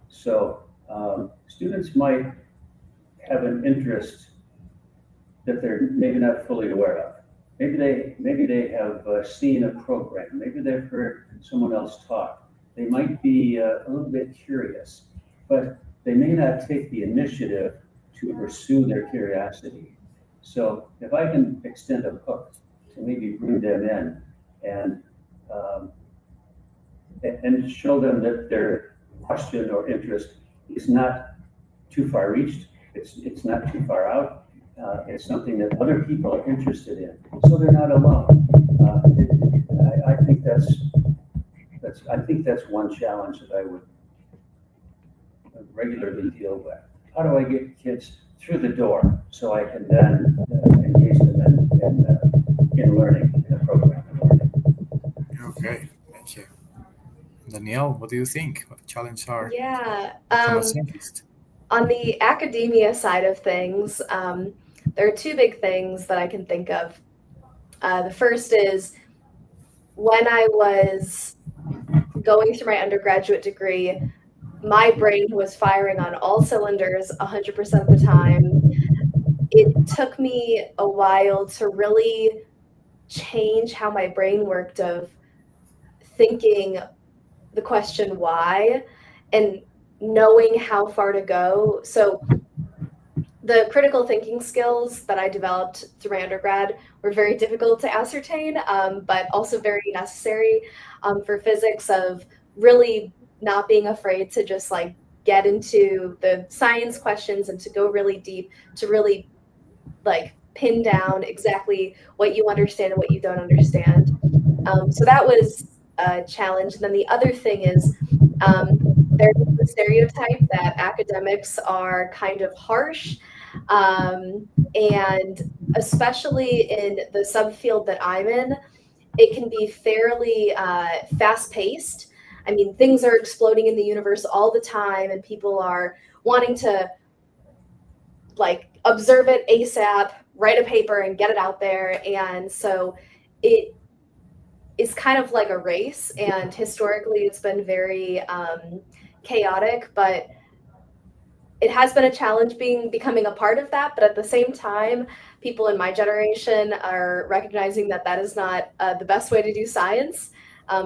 So students might have an interest that they're maybe not fully aware of. Maybe they have seen a program. Maybe they've heard someone else talk. They might be a little bit curious, but they may not take the initiative to pursue their curiosity. So if I can extend a hook to maybe bring them in and show them that their question or interest is not too far reached, it's not too far out. It's something that other people are interested in, so they're not alone. I think that's one challenge that I would regularly deal with. How do I get kids through the door so I can then engage them in learning in the program? Okay, thank you. Danielle, what do you think? What the challenges are? Yeah. From a scientist? On the academia side of things, there are two big things that I can think of. The first is when I was going through my undergraduate degree, my brain was firing on all cylinders 100% of the time. It took me a while to really change how my brain worked of thinking the question why and knowing how far to go. So the critical thinking skills that I developed through my undergrad were very difficult to ascertain, but also very necessary for physics, of really not being afraid to just like get into the science questions and to go really deep, to really like pin down exactly what you understand and what you don't understand. So that was a challenge. And then the other thing is there's the stereotype that academics are kind of harsh. And especially in the subfield that I'm in, it can be fairly fast-paced. I mean, things are exploding in the universe all the time, and people are wanting to like observe it ASAP, write a paper, and get it out there. And so it is kind of like a race, and historically it's been very chaotic, but it has been a challenge becoming a part of that. But at the same time, people in my generation are recognizing that that is not the best way to do science.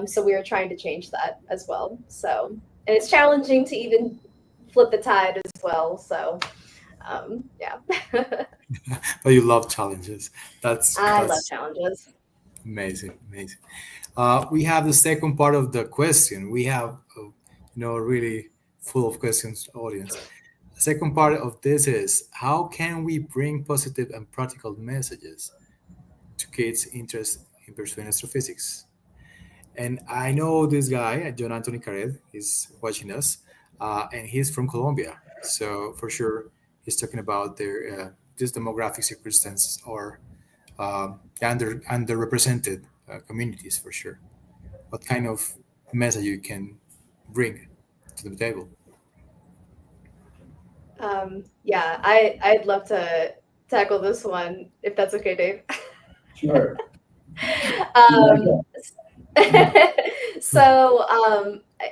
So we are trying to change that as well. So, and it's challenging to even flip the tide as well. So, yeah. But you love challenges. I love challenges. Amazing. We have the second part of the question. We have, really full of questions, audience. The second part of this is how can we bring positive and practical messages to kids' interest in pursuing astrophysics? And I know this guy, John Anthony Cared, is watching us, and he's from Colombia. So for sure, he's talking about their these demographic circumstances or underrepresented communities for sure. What kind of message you can bring to the table? Yeah, I'd love to tackle this one if that's okay, Dave. Sure. um, so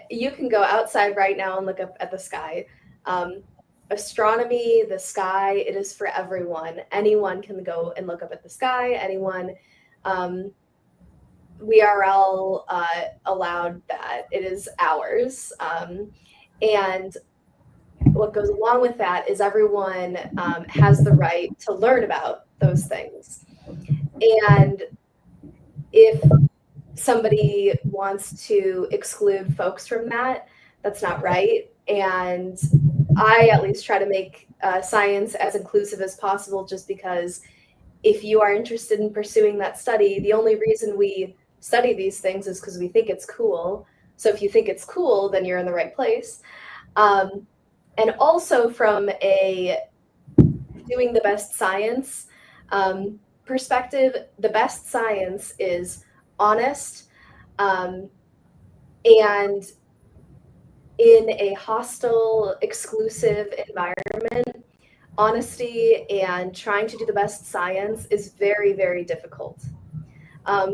you can go outside right now and look up at the sky. Astronomy, the sky, it is for everyone. Anyone can go and look up at the sky. Anyone, we are all allowed that. It is ours. And what goes along with that is everyone has the right to learn about those things. And if somebody wants to exclude folks from that, that's not right. And I at least try to make science as inclusive as possible, just because if you are interested in pursuing that study, the only reason we study these things is because we think it's cool. So if you think it's cool, then you're in the right place. And also from a doing the best science perspective, the best science is honest and in a hostile, exclusive environment, honesty and trying to do the best science is very, very difficult.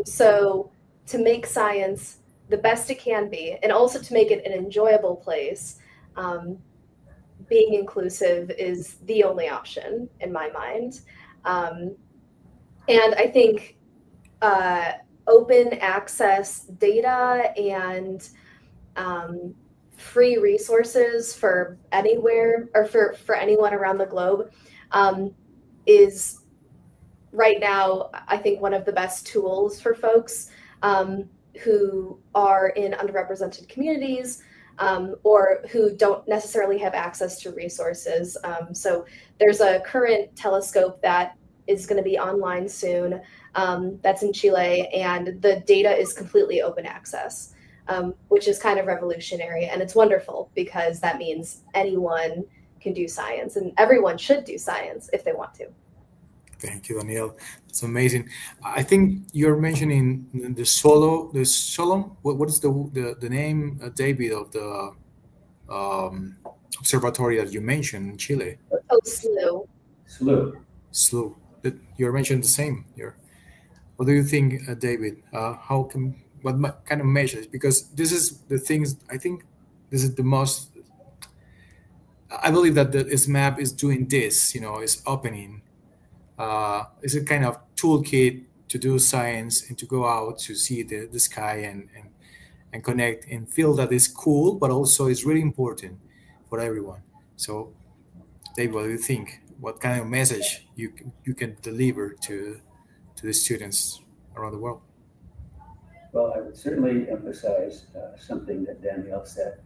So to make science the best it can be, and also to make it an enjoyable place, being inclusive is the only option in my mind. And I think open access data and free resources for anywhere or for anyone around the globe is right now, I think, one of the best tools for folks who are in underrepresented communities or who don't necessarily have access to resources. So there's a current telescope that is going to be online soon that's in Chile, and the data is completely open access, which is kind of revolutionary. And it's wonderful because that means anyone can do science, and everyone should do science if they want to. Thank you, Danielle. It's amazing. I think you're mentioning the Solom. What is the name, David, of the observatory that you mentioned in Chile? Oh, SLU. SLU. You're mentioning the same here. What do you think, David? What kind of measures? Because this is the things. I think this is the most. I believe that the SMAP is doing this. Is opening. It's a kind of toolkit to do science and to go out to see the sky and connect and feel that it's cool, but also it's really important for everyone. So, Dave, what do you think? What kind of message you can deliver to the students around the world? Well, I would certainly emphasize something that Danielle said,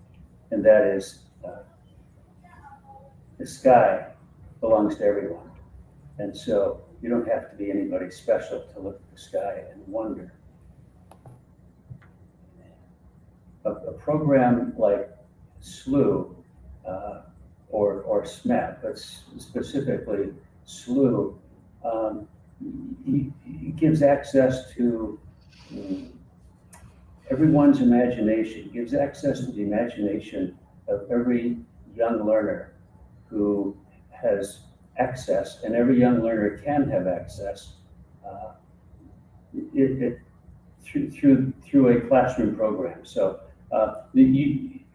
and that is the sky belongs to everyone. And so you don't have to be anybody special to look at the sky and wonder. A program like SLU or SMAP, but specifically SLU, it gives access to everyone's imagination, gives access to the imagination of every young learner who has access, and every young learner can have access through a classroom program. So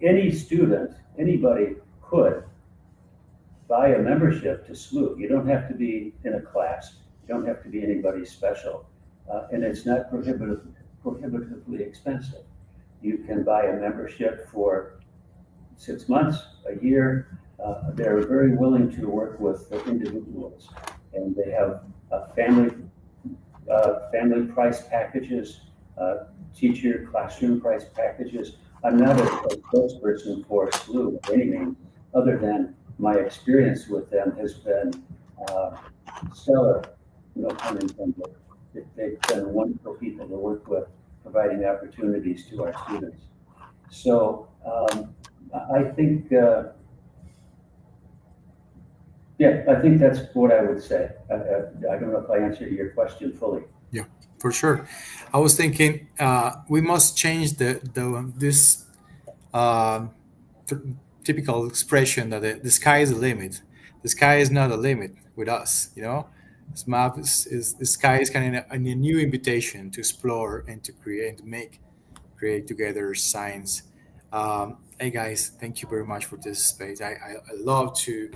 any student, anybody could buy a membership to SLU. You don't have to be in a class. You don't have to be anybody special, and it's not prohibitively expensive. You can buy a membership for 6 months, a year. They're very willing to work with individuals, and they have family price packages, teacher classroom price packages. I'm not a spokesperson for SLU by any means, other than my experience with them has been stellar, no pun intended. They've been wonderful people to work with, providing opportunities to our students. So I think, I think that's what I would say. I don't know if I answered your question fully. Yeah, for sure. I was thinking we must change this typical expression that the sky is the limit. The sky is not a limit with us, you know. SMAP is the sky is kind of a new invitation to explore and to create, and to create together science. Hey guys, thank you very much for this space. I love to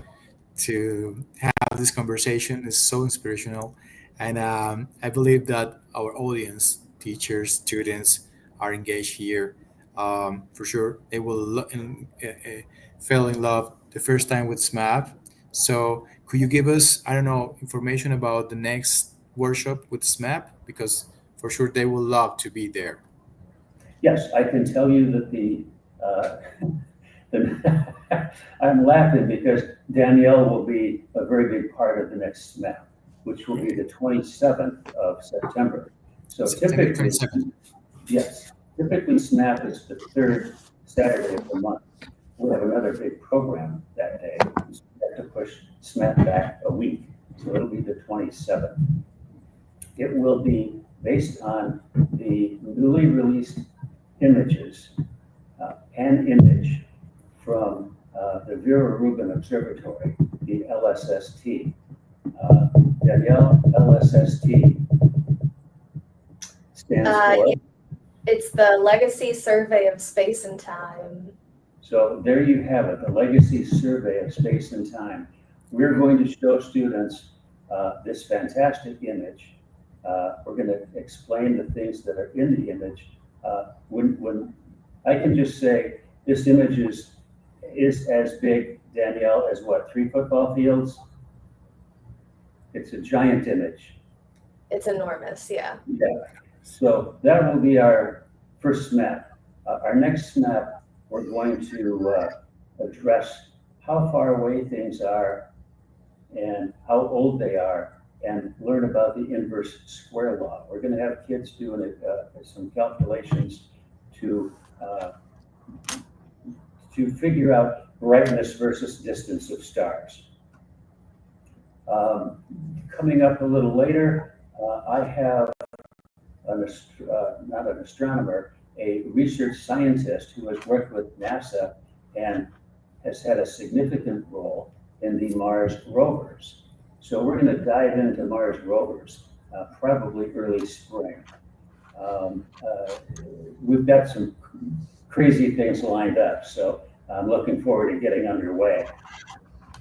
have this conversation. It's so inspirational, and I believe that our audience, teachers, students, are engaged here. For sure, they will fell in love the first time with SMAP. So, could you give us, I don't know, information about the next workshop with SMAP? Because for sure they will love to be there. Yes, I can tell you that I'm laughing because Danielle will be a very big part of the next SMAP, which will be the 27th of September. So September typically, 27th. yes, typically SMAP is the third Saturday of the month. We have another big program that day. We have to push SMAP back a week, so it'll be the 27th. It will be based on the newly released images, an image from the Vera Rubin Observatory, the LSST. Danielle, LSST stands for? It's the Legacy Survey of Space and Time. So there you have it, the Legacy Survey of Space and Time. We're going to show students this fantastic image. We're going to explain the things that are in the image. When I can just say this image is as big, Danielle, as what, 3 football fields? It's a giant image. It's enormous, yeah. Yeah. So that will be our first SMAP. Our next SMAP, we're going to address how far away things are and how old they are, and learn about the inverse square law. We're going to have kids doing some calculations to figure out brightness versus distance of stars. Coming up a little later, I have not an astronomer, a research scientist who has worked with NASA and has had a significant role in the Mars rovers. So we're going to dive into Mars rovers, probably early spring. We've got some crazy things lined up, so I'm looking forward to getting underway.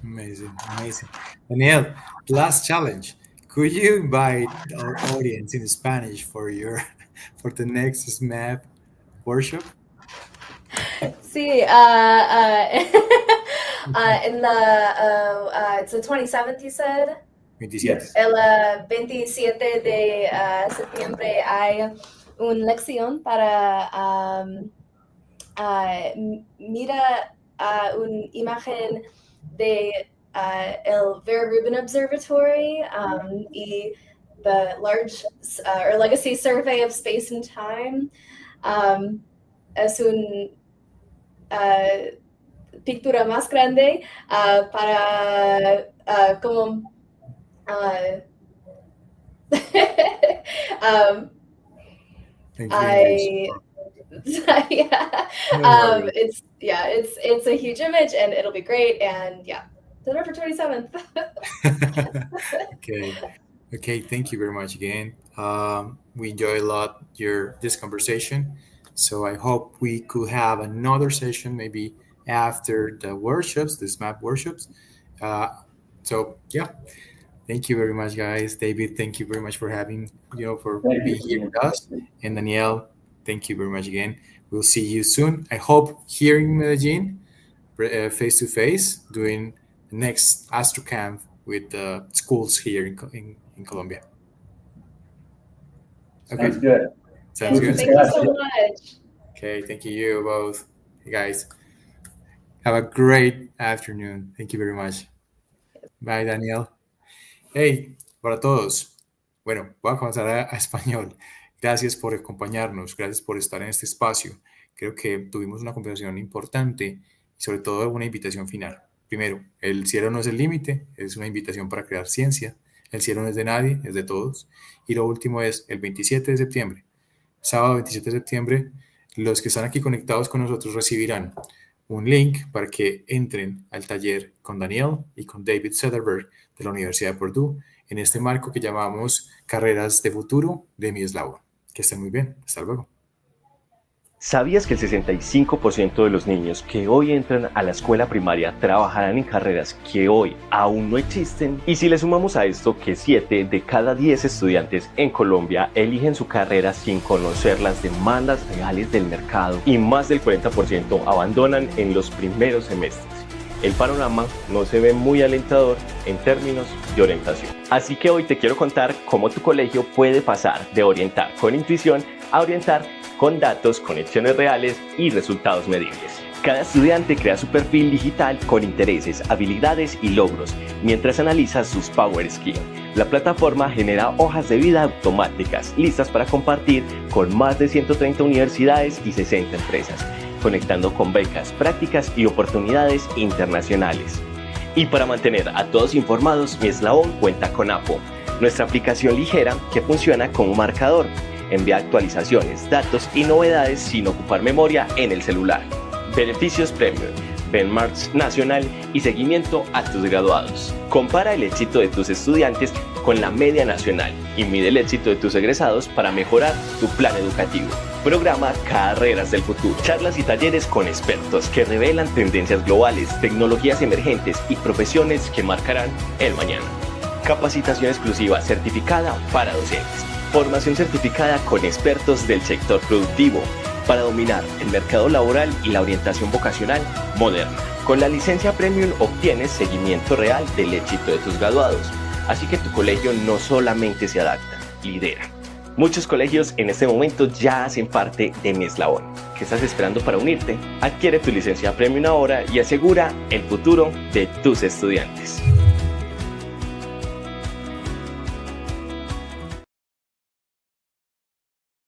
Amazing, amazing. Danielle, last challenge. Could you invite our audience in Spanish for the next SMAP workshop? Sí, it's the 27th, you said? 27. Yes. El 27 de septiembre hay una lección para mira una imagen de el Vera Rubin Observatory y the large or Legacy Survey of Space and Time. Es un pintura más grande para como it's a huge image and it'll be great, and November 27th. Okay, thank you very much again. We enjoy a lot this conversation, so I hope we could have another session maybe after the workshops, the SMAP workshops. Thank you very much, guys. David, thank you very much for being here with us. And Danielle, thank you very much again. We'll see you soon. I hope here in Medellin, face to face, doing the next Astro Camp with the schools here in Colombia. Okay. Sounds good. Sounds good. Thank you so much. Okay, thank you both. Hey guys. Have a great afternoon. Thank you very much. Bye, Daniel. Hey, para todos. Bueno, voy a comenzar a español. Gracias por acompañarnos, gracias por estar en este espacio. Creo que tuvimos una conversación importante y sobre todo una invitación final. Primero, el cielo no es el límite, es una invitación para crear ciencia. El cielo no es de nadie, es de todos. Y lo último es el 27 de septiembre, sábado 27 de septiembre, los que están aquí conectados con nosotros recibirán un link para que entren al taller con Daniel y con David Sederberg de la Universidad de Purdue en este marco que llamamos Carreras de Futuro de mi eslabón. Que estén muy bien. Hasta luego. ¿Sabías que el 65% de los niños que hoy entran a la escuela primaria trabajarán en carreras que hoy aún no existen? Y si le sumamos a esto que 7 de cada 10 estudiantes en Colombia eligen su carrera sin conocer las demandas reales del mercado y más del 40% abandonan en los primeros semestres, el panorama no se ve muy alentador en términos de orientación. Así que hoy te quiero contar cómo tu colegio puede pasar de orientar con intuición a orientar con datos, conexiones reales y resultados medibles. Cada estudiante crea su perfil digital con intereses, habilidades y logros, mientras analiza sus Power Skills. La plataforma genera hojas de vida automáticas, listas para compartir con más de 130 universidades y 60 empresas, conectando con becas, prácticas y oportunidades internacionales. Y para mantener a todos informados, mi eslabón cuenta con Apo, nuestra aplicación ligera que funciona como marcador. Envía actualizaciones, datos y novedades sin ocupar memoria en el celular. Beneficios premium, benchmarks nacional y seguimiento a tus graduados. Compara el éxito de tus estudiantes con la media nacional y mide el éxito de tus egresados para mejorar tu plan educativo. Programa Carreras del Futuro. Charlas y talleres con expertos que revelan tendencias globales, tecnologías emergentes y profesiones que marcarán el mañana. Capacitación exclusiva certificada para docentes. Formación certificada con expertos del sector productivo para dominar el mercado laboral y la orientación vocacional moderna. Con la licencia Premium obtienes seguimiento real del éxito de tus graduados. Así que tu colegio no solamente se adapta, lidera. Muchos colegios en este momento ya hacen parte de mi eslabón. ¿Qué estás esperando para unirte? Adquiere tu licencia Premium ahora y asegura el futuro de tus estudiantes.